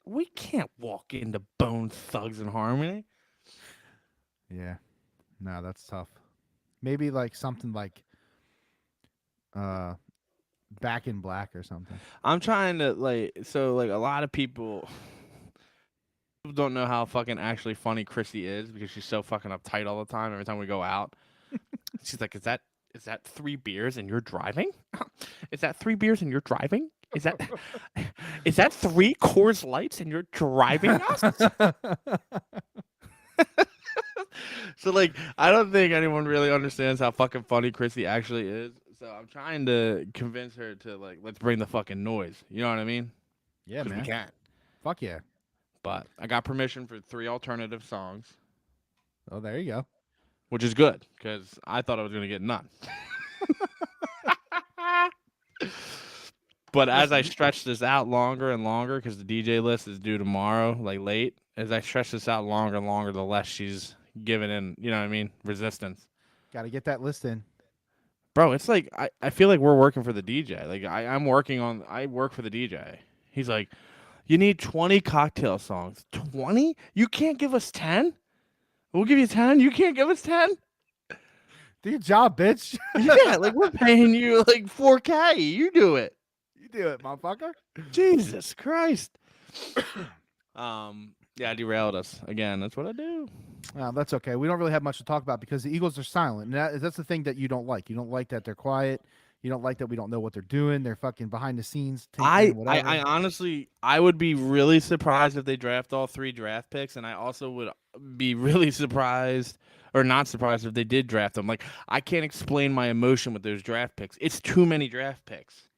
We can't walk into Bone Thugs and Harmony. Yeah. No, that's tough. Maybe like something like Back in Black or something. I'm trying to a lot of people don't know how fucking actually funny Chrissy is because she's so fucking uptight all the time. Every time we go out, she's like, "Is that 3 beers and you're driving? Is that 3 beers and you're driving? Is that 3 Coors Lights and you're driving us?" So like, I don't think anyone really understands how fucking funny Chrissy actually is. So I'm trying to convince her to like, let's bring the fucking noise. You know what I mean? Yeah, Because we man. can. Fuck yeah. But I got permission for 3 alternative songs, Oh, there you go. which is good because I thought I was gonna get none. But as I Listen, stretch this out longer and longer, because the DJ list is due tomorrow, like late, as I stretch this out longer and longer, the less she's giving in, you know what I mean? Resistance. got to get that list in. Bro, it's like, I feel like we're working for the DJ. Like, I work for the DJ. He's like, you need 20 cocktail songs. 20? You can't give us 10? We'll give you 10? You can't give us 10? Do your job, bitch. Yeah, like, we're paying you like 4K. You do it. You do it, motherfucker. Jesus Christ. Yeah, derailed us again. That's what I do. That's okay. We don't really have much to talk about because the Eagles are silent. And that's the thing that you don't like. You don't like that they're quiet. You don't like that we don't know what they're doing. They're fucking behind the scenes tinkering, whatever. I honestly, I would be really surprised if they draft all 3 draft picks, and I also would be really surprised or not surprised if they did draft them. Like, I can't explain my emotion with those draft picks. It's too many draft picks.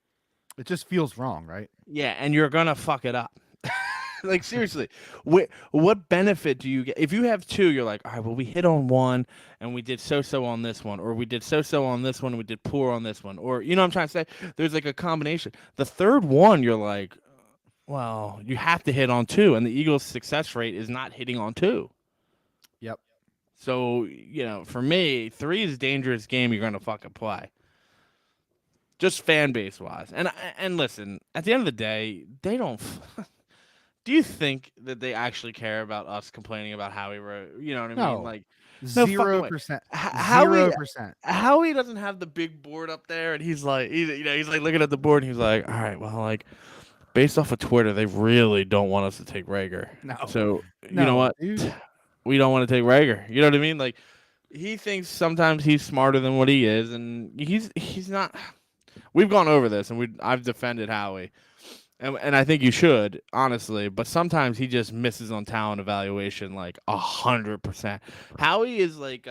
It just feels wrong, right? Yeah, and you're gonna fuck it up. Like, seriously, what benefit do you get if you have 2? You're like, all right, well, we hit on one and we did so on this one, or we did so on this one and we did poor on this one, or you know what I'm trying to say? There's like a combination. The third one, you're like, well, you have to hit on 2, and the Eagles' success rate is not hitting on 2. Yep. So for me, 3 is a dangerous game. You're gonna fucking play. Just fan base wise, and listen, at the end of the day, they don't. Do you think that they actually care about us complaining about Howie? You know what I mean? No. Like, no fucking way. 0%. Howie, 0%. Howie doesn't have the big board up there, and he's like, he's like looking at the board, and he's like, all right, well, like, based off of Twitter, they really don't want us to take Rager. No. So you know No, what? dude. We don't want to take Rager. You know what I mean? Like, he thinks sometimes he's smarter than what he is, and he's not. We've gone over this, and I've defended Howie. And I think you should, honestly, but sometimes he just misses on talent evaluation like 100%. Howie is like,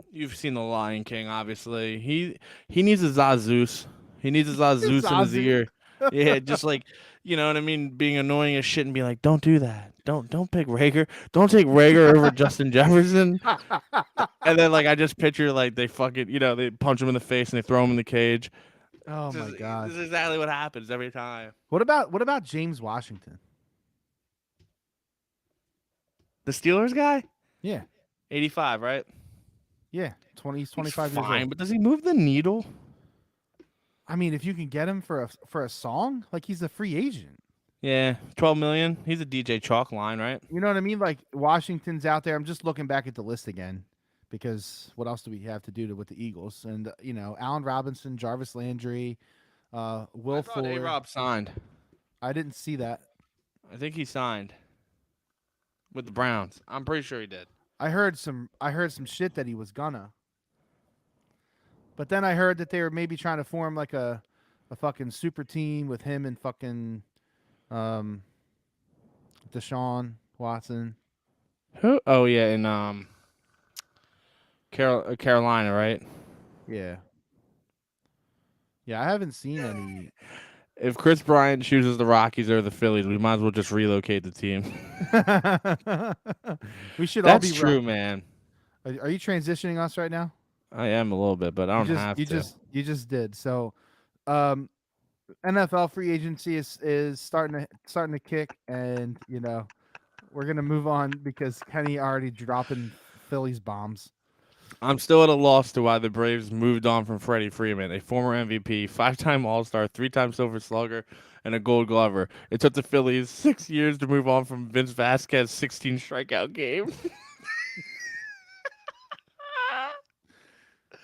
you've seen The Lion King, obviously. He needs a Zazeus. He needs a Zazeus in his ear. Yeah, just like, you know what I mean, being annoying as shit and be like, don't do that. Don't pick Rager. Don't take Rager over Justin Jefferson. And then like I just picture like they fucking, they punch him in the face and they throw him in the cage. Oh my god. This is exactly what happens every time. What about James Washington? The Steelers guy? Yeah. 85, right? Yeah. 20, 25 years Fine, old. but does he move the needle? I mean, if you can get him for a song, like he's a free agent. Yeah, 12 million. He's a DJ Chalk line, right? You know what I mean? Like Washington's out there. I'm just looking back at the list again because what else do we have to do with the Eagles? And Allen Robinson, Jarvis Landry, Will I thought Fuller. A-Rob signed. I didn't see that. I think he signed with the Browns. I'm pretty sure he did. I heard some shit that he was gonna. But then I heard that they were maybe trying to form like a fucking super team with him and fucking Deshaun Watson. Who? Oh yeah, in Carolina, right? Yeah. Yeah, I haven't seen any. If Chris Bryant chooses the Rockies or the Phillies, we might as well just relocate the team. We should That's all be true, man. Are you transitioning us right now? I am a little bit, but I don't have to. You just did. So, NFL free agency is starting to kick, and we're gonna move on because Kenny already dropping Phillies bombs. I'm still at a loss to why the Braves moved on from Freddie Freeman, a former MVP, 5-time All-Star, 3-time Silver Slugger, and a Gold Glover. It took the Phillies 6 years to move on from Vince Vasquez's 16 strikeout game.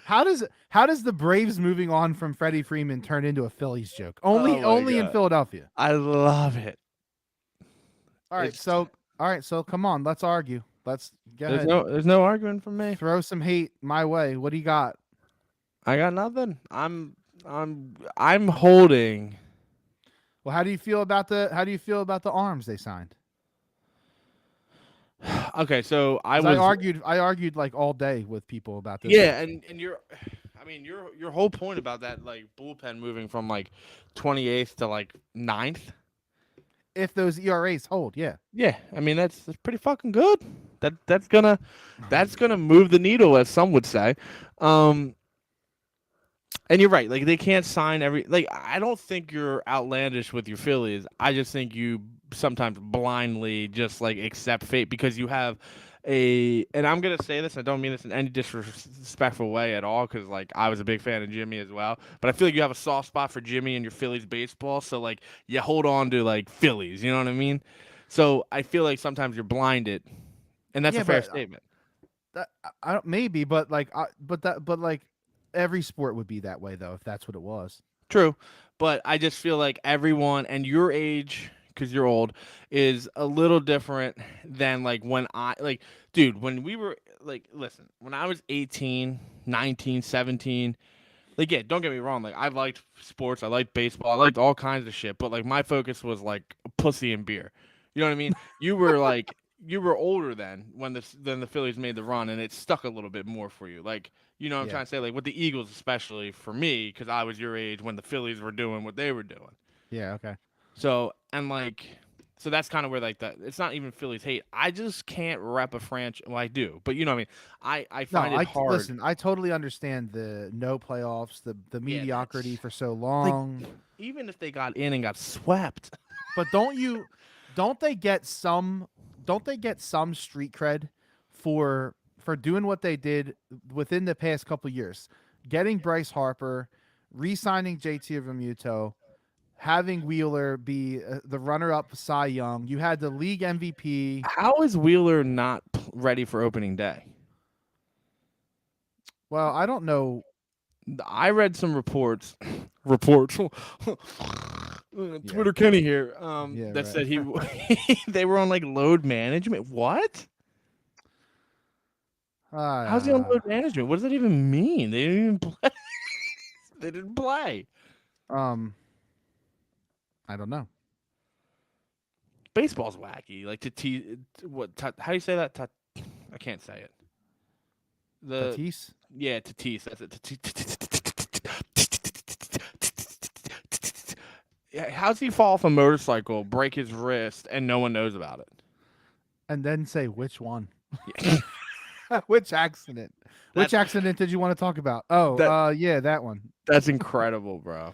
How does the Braves moving on from Freddie Freeman turn into a Phillies joke? Only in God. Philadelphia. I love it. All right, so come on, let's argue. Let's go ahead. There's no arguing from me. Throw some hate my way. What do you got? I got nothing. I'm holding. Well, how do you feel about the arms they signed? Okay, so I 'Cause was I argued like all day with people about this one. yeah, and you're I mean your whole point about that like bullpen moving from like 28th to like ninth. If those ERAs hold, yeah. Yeah, I mean that's pretty fucking good. That's gonna move the needle, as some would say. Um, and you're right. Like they can't sign every. Like I don't think you're outlandish with your Phillies. I just think you sometimes blindly just like accept fate because you have a. And I'm gonna say this. I don't mean this in any disrespectful way at all because like I was a big fan of Jimmy as well. But I feel like you have a soft spot for Jimmy and your Phillies baseball. So like you hold on to like Phillies. You know what I mean? So I feel like sometimes you're blinded, and that's a Yeah, fair but statement. that I don't maybe, but like but like every sport would be that way though if that's what it was. True, but I just feel like everyone and your age, because you're old, is a little different than like when dude, when we were like, listen, when I was 18, 19, 17, like, yeah, don't get me wrong, like, I liked sports, I liked baseball, I liked all kinds of shit, but like, my focus was like pussy and beer. You know what I mean? You were older then when the Phillies made the run, and it stuck a little bit more for you. Like, you know what I'm Yeah. trying to say? Like with the Eagles, especially for me, because I was your age when the Phillies were doing what they were doing. Yeah, okay. So and like, so that's kind of where like that. It's not even Phillies hate. I just can't rep a franchise. Well, I do, but you know what I mean. I No, find it hard. listen, I totally understand the no playoffs, the Yeah, mediocrity that's for so like long. even if they got in and got swept. But don't they get some don't they get some street cred for doing what they did within the past couple years? Getting Bryce Harper, re-signing JT Realmuto, having Wheeler be the runner-up Cy Young. You had the league MVP. How is Wheeler not ready for opening day? Well, I don't know. I read some reports. Yeah, Twitter Kenny here. yeah, That right. said they were on like load management. What? How's he on Uh, load management? What does that even mean? They didn't even play. They didn't play. um, I don't know. Baseball's wacky. Like how do you say that? I can't say it. The Tatis? yeah, Tatis. That's it. Yeah, how's he fall off a motorcycle, break his wrist, and no one knows about it? And then say which one. Yeah. Which accident? Which That's accident did you want to talk about? Oh, that yeah, that one. that's incredible, bro.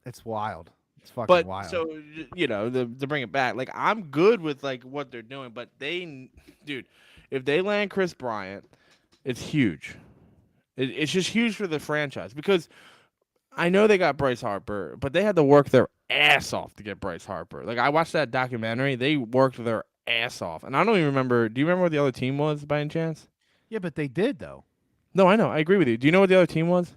It's wild. It's fucking But wild. so you know, to bring it back, like I'm good with like what they're doing, but dude, if they land Chris Bryant, it's huge. It's just huge for the franchise because I know they got Bryce Harper, but they had to work their ass off to get Bryce Harper. Like I watched that documentary, they worked their ass off, and I don't even remember. Do you remember what the other team was by any chance? Yeah, but they did though. No, I know. I agree with you. Do you know what the other team was?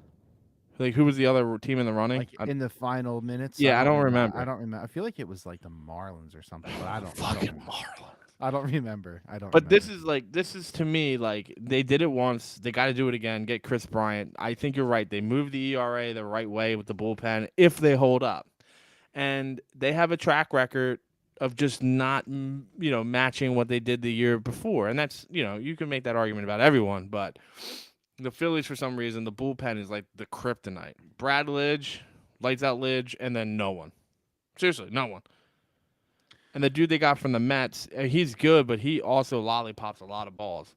Like who was the other team in the running? Like in the final minutes, Yeah, I don't I remember. don't remember. I feel like it was like the Marlins or something, but Fucking Marlins. I don't remember. I don't But remember. this is to me like they did it once. They got to do it again. Get Chris Bryant. I think you're right. They moved the ERA the right way with the bullpen if they hold up, and they have a track record of just not matching what they did the year before. And that's you can make that argument about everyone, but the Phillies for some reason the bullpen is like the kryptonite. Brad Lidge, lights out Lidge, and then no one. Seriously, no one. And the dude they got from the Mets, he's good, but he also lollipops a lot of balls.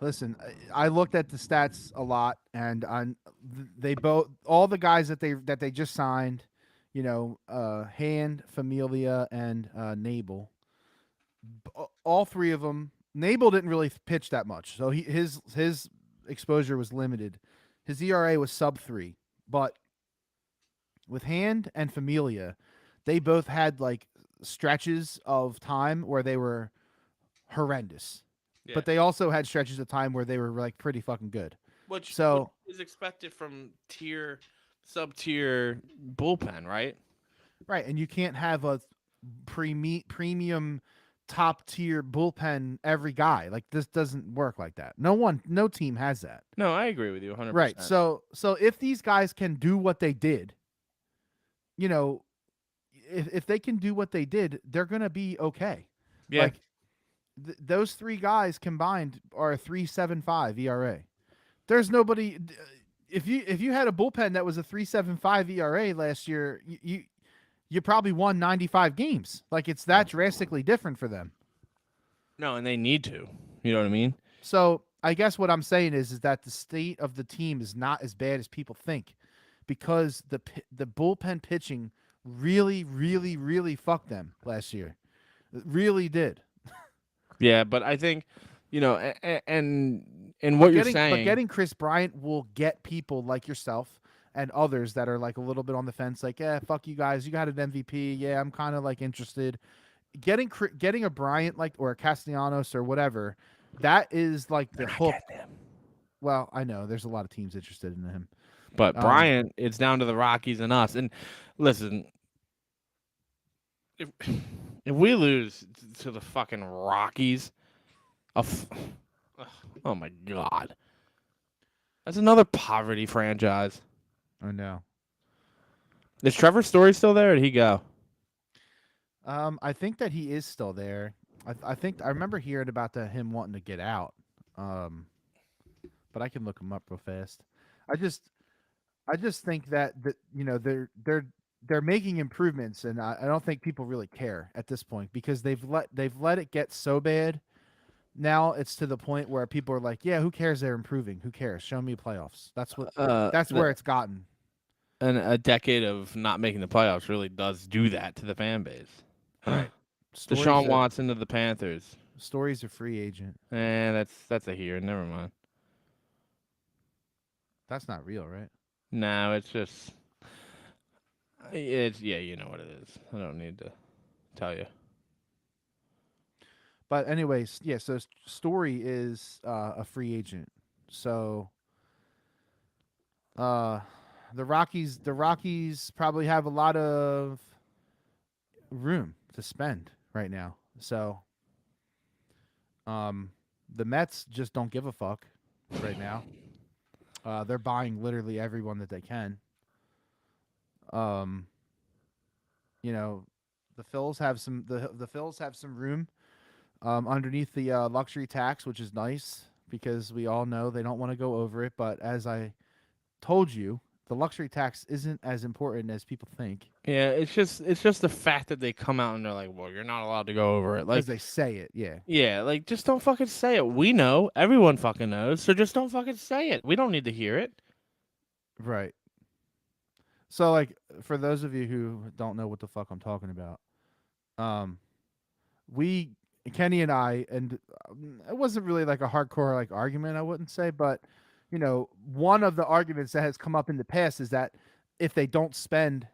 Listen, I looked at the stats a lot, and they both all the guys that they just signed, Hand, Familia, and Nabel. All three of them. Nabel didn't really pitch that much, so his exposure was limited. His ERA was sub 3, but with Hand and Familia, they both had like stretches of time where they were horrendous, Yeah. but they also had stretches of time where they were like pretty fucking good. Which So is expected from sub tier bullpen, right? right, and you can't have a premium top tier bullpen every guy. Like this doesn't work like that. No team has that. No, I agree with you Right. 100%. So if these guys can do what they did, you know, if they can do what they did, they're gonna be okay. Yeah. Like those three guys combined are a 3.75 ERA. There's nobody. If you had a bullpen that was a 3.75 ERA last year, you probably won 95 games. Like it's that drastically different for them. No, and they need to. You know what I mean? So I guess what I'm saying is that the state of the team is not as bad as people think, because the bullpen pitching really fucked them last year. It really did. Yeah, but I think, and what But you're getting saying. getting Chris Bryant will get people like yourself and others that are like a little bit on the fence, like, yeah, fuck you guys, you got an MVP. Yeah, I'm kind of like interested. Getting a Bryant like or a Castellanos or whatever, that is like the They're not hook. getting him. Well, I know there's a lot of teams interested in him. But Um, Bryant, it's down to the Rockies and us. And listen, if if we lose to the fucking Rockies, oh my god, that's another poverty franchise. I know. Is Trevor Story still there? Or did he go? I think that he is still there. I think I remember hearing about him wanting to get out. Um, but I can look him up real fast. I just I just think that they're making improvements, and I don't think people really care at this point because they've let it get so bad. Now it's to the point where people are like, yeah, who cares? They're improving. Who cares? Show me playoffs. That's where it's gotten. And a decade of not making the playoffs really does do that to the fan base. Right. Deshaun Watson to the Panthers. Story's a free agent. That's a here. Never mind. That's not real, right? No, it's yeah, you know what it is. I don't need to tell you. But anyways, yeah. So Story is a free agent. So uh, the Rockies probably have a lot of room to spend right now. So um, the Mets just don't give a fuck right now. They're buying literally everyone that they can. Um, you know, the Phils have some room underneath the luxury tax, which is nice because we all know they don't want to go over it. But as I told you, the luxury tax isn't as important as people think Yeah, it's just the fact that they come out and they're like, "Well, you're not allowed to go over it." as Like, they say it. Yeah, yeah, like just don't fucking say it. We know, everyone fucking knows, so just don't fucking say it. We don't need to hear it. right. So, like, for those of you who don't know what the fuck I'm talking about, um, we Kenny and I, and it wasn't really like a hardcore like argument, I wouldn't say, but one of the arguments that has come up in the past is that if they don't spend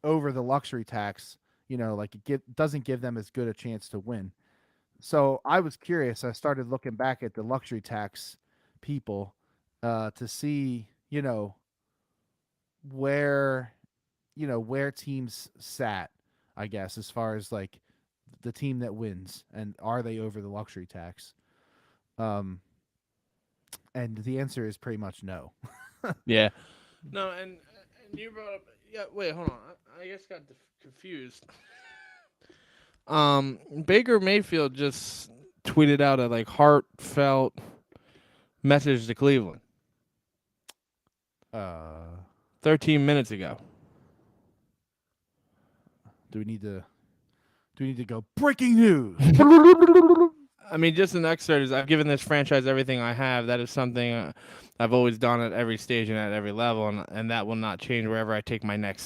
over the luxury tax, like doesn't give them as good a chance to win. So I was curious. I started looking back at the luxury tax people to see, where where teams sat, I guess, as far as like the team that wins and are they over the luxury tax. Um and the answer is pretty much no. Yeah. No, and you brought up. Yeah, wait, hold on. I guess got confused. Baker Mayfield just tweeted out a like heartfelt message to Cleveland uh 13 minutes ago. do we need to go breaking news? I mean, just an excerpt is I've given this franchise everything I have. That is something I've always done at every stage and at every level, and that will not change wherever I take my next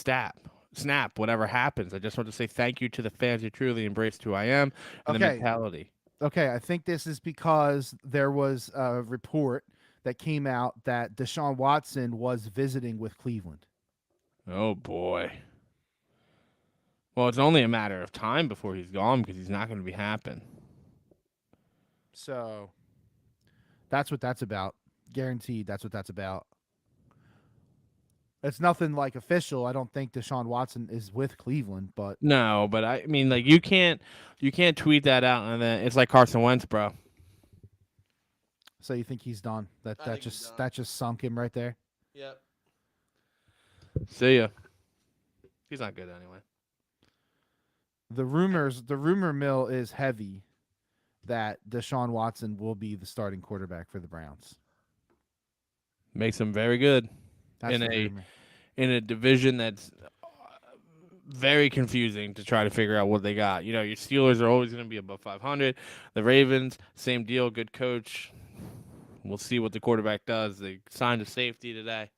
snap, whatever happens. I just want to say thank you to the fans who truly embraced who I am and the Okay. mentality. Okay, I think this is because there was a report that came out that Deshaun Watson was visiting with Cleveland. Oh, boy. Well, it's only a matter of time before he's gone because he's not going to be happen. So that's what that's about. Guaranteed that's what that's about. It's nothing like official. I don't think Deshaun Watson is with Cleveland, but No, but I mean, like you can't tweet that out and then it's like Carson Wentz, bro. so you think he's done? That I that think he's just done. that just sunk him right there. Yep. See ya. He's not good anyway. The rumor mill is heavy that Deshaun Watson will be the starting quarterback for the Browns. Makes them very good That's in the a rumor. division that's very confusing to try to figure out what they got. You know, your Steelers are always going to be above 500. The Ravens, same deal, good coach. We'll see what the quarterback does. They signed a safety today.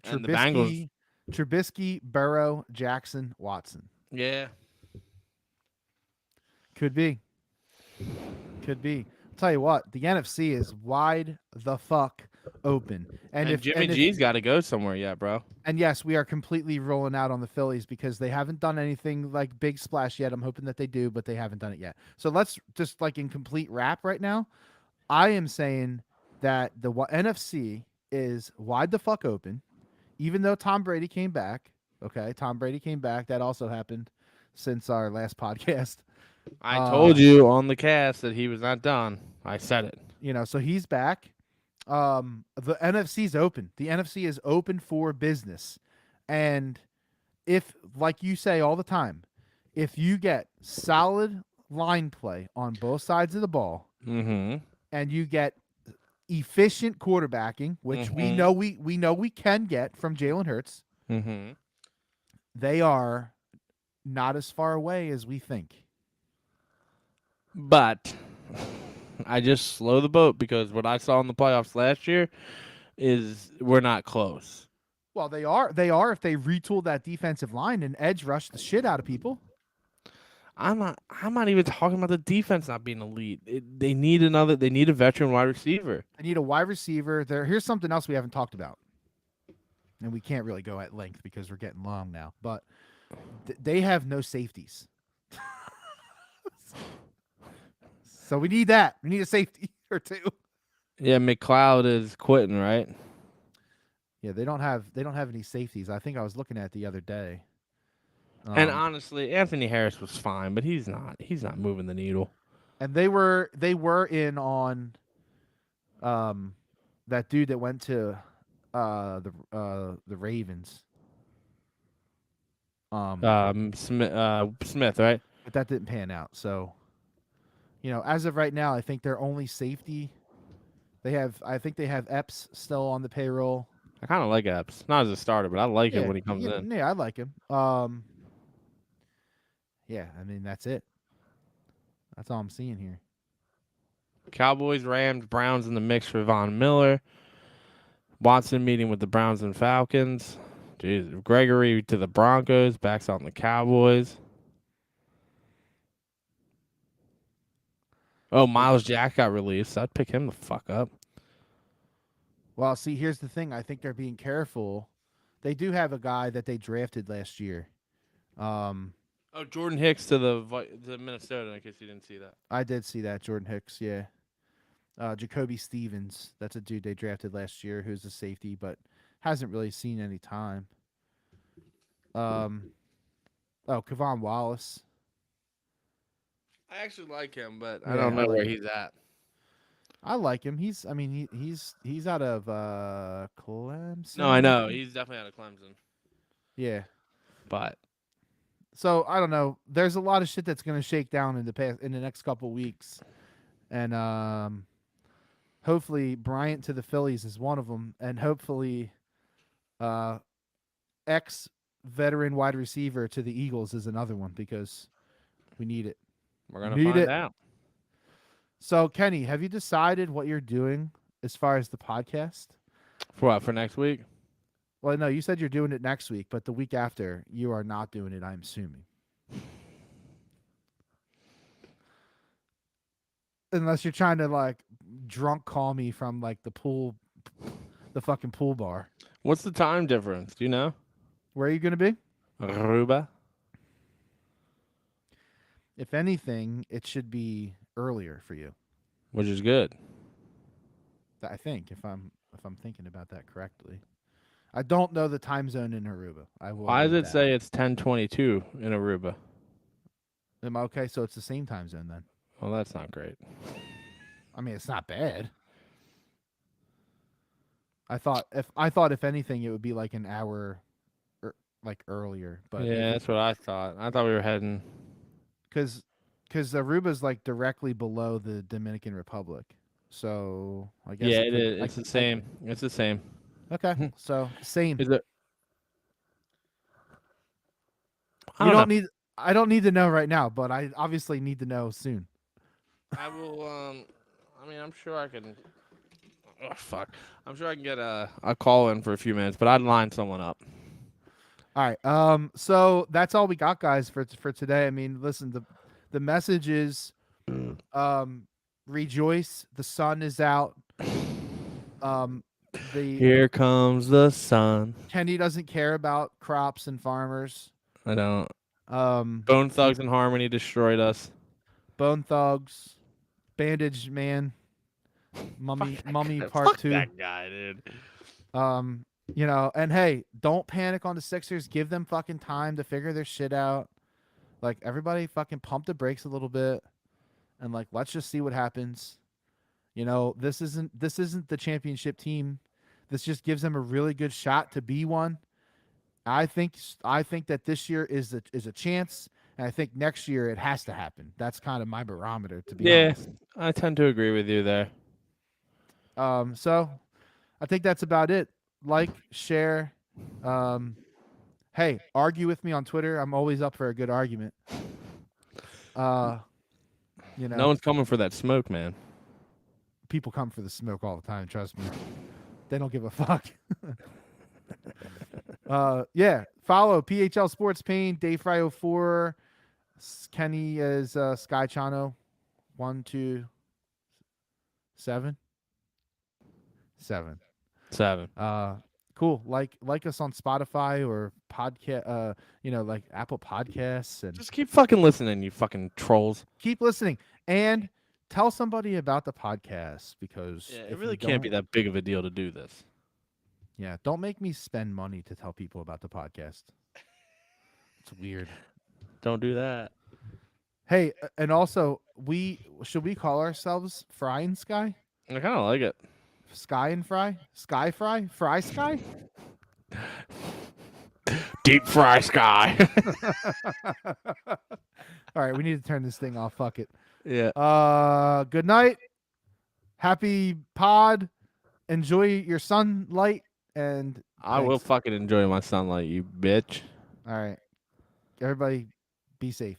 And the Bengals, Trubisky, Burrow, Jackson, Watson. yeah. Could be. Could be. I'll tell you what, the NFC is wide the fuck open. And Jimmy G's got to go somewhere, yeah, bro. And yes, we are completely rolling out on the Phillies because they haven't done anything like big splash yet. I'm hoping that they do, but they haven't done it yet. So let's just like in complete wrap right now. I am saying that the NFC is wide the fuck open, even though Tom Brady came back. Okay, Tom Brady came back. That also happened since our last podcast. I told you on the cast that he was not done. I said it. You know, so he's back. The NFC's open. The NFC is open for business. And if, like you say all the time, if you get solid line play on both sides of the ball Mm-hmm. and you get efficient quarterbacking, which we know we can get from Jalen Hurts, Mm-hmm. they are not as far away as we think. But I just slow the boat because what I saw in the playoffs last year is we're not close. Well, they are. They are if they retool that defensive line and edge rush the shit out of people. I'm not even talking about the defense not being elite. They need another. They need a veteran wide receiver. They need a wide receiver. Here's something else we haven't talked about, and we can't really go at length because we're getting long now. But they have no safeties, so we need that. We need a safety or two. Yeah, McLeod is quitting, right? Yeah, they don't have any safeties. I think I was looking at the other day. And honestly, Anthony Harris was fine, but he's not. He's not moving the needle. And they were in on that dude that went to the Ravens. Smith, right? But that didn't pan out. So, as of right now, I think their only safety I think they have Epps still on the payroll. I kind of like Epps, not as a starter, but I like him when he comes in. Yeah, I like him. Yeah, I mean that's it. That's all I'm seeing here. Cowboys, Rams, Browns in the mix for Von Miller. Watson meeting with the Browns and Falcons. Jeez, Gregory to the Broncos, backs on the Cowboys. Oh, Miles Jack got released. I'd pick him the fuck up. Well, see, here's the thing. I think they're being careful. They do have a guy that they drafted last year. Oh, Jordan Hicks to the Minnesota, in case you didn't see that. I did see that, Jordan Hicks, yeah. Jacoby Stevens, that's a dude they drafted last year who's a safety, but hasn't really seen any time. Kevon Wallace. I actually like him, but I don't know where he's at. I like him. He's out of Clemson. No, I know. He's definitely out of Clemson. Yeah. But so I don't know. There's a lot of shit that's gonna shake down in the next couple weeks. And hopefully Bryant to the Phillies is one of them. And hopefully ex-veteran wide receiver to the Eagles is another one because we need it. We're gonna find out. So, Kenny, have you decided what you're doing as far as the podcast? For what? For next week? Well, no, you said you're doing it next week, but the week after, you are not doing it, I'm assuming. Unless you're trying to, like, drunk call me from, like, the fucking pool bar. What's the time difference? Do you know? Where are you going to be? Aruba. If anything, it should be earlier for you, which is good. I think if I'm thinking about that correctly. I don't know the time zone in Aruba. Why does it say it's 10:22 in Aruba? Am I okay? So it's the same time zone then. Well, that's not great. I mean, it's not bad. I thought if anything, it would be like an hour, earlier. But yeah, that's what I thought. I thought we were heading. Because because Aruba's like directly below the Dominican Republic, so I guess Yeah, it it could. is. It's the same. It's the same. Okay, so same. Is it? I You don't don't know. need. I don't need to know right now, but I obviously need to know soon. I will. I mean, I'm sure I can. Oh fuck! I'm sure I can get a call in for a few minutes, but I'd line someone up. All right. So that's all we got, guys, for today. I mean, listen, the message is, rejoice. The sun is out. Um, the Here comes the sun. Kenny doesn't care about crops and farmers. I don't. Um, Bone he, Thugs and Harmony destroyed us. Bone Thugs, Bandage Man, Fuck Mummy that, Part fuck Two. that guy, dude. Um, and hey, don't panic on the Sixers. Give them fucking time to figure their shit out. Like everybody, fucking pump the brakes a little bit, and like let's just see what happens. This isn't the championship team. This just gives them a really good shot to be one. I think that this year is a chance, and I think next year it has to happen. That's kind of my barometer, to be Yeah, honest. I tend to agree with you there. So I think that's about it. Like, share. Um, hey, argue with me on Twitter. I'm always up for a good argument. Uh, No one's coming for that smoke, man. people come for the smoke all the time. Trust me. They don't give a fuck. Yeah. Follow PHL Sports Pain, Dave Fry 04. Kenny is Sky Chano 127 7. 7. Cool. Like us on Spotify or podcast. Like Apple Podcasts, and Just keep fucking listening, you fucking trolls. keep listening and tell somebody about the podcast, because Yeah, if it you really can't be don't- that big of a deal to do this. Yeah, don't make me spend money to tell people about the podcast. It's weird. Don't do that. Hey, and also, should we call ourselves Fry and Sky? I kind of like it. Sky and Fry? Sky Fry? Fry Sky? Deep fry sky. All right, we need to turn this thing off. Fuck it. Yeah. Good night. Happy pod. Enjoy your sunlight, and I will thanks. fucking enjoy my sunlight, you bitch. All right. Everybody be safe.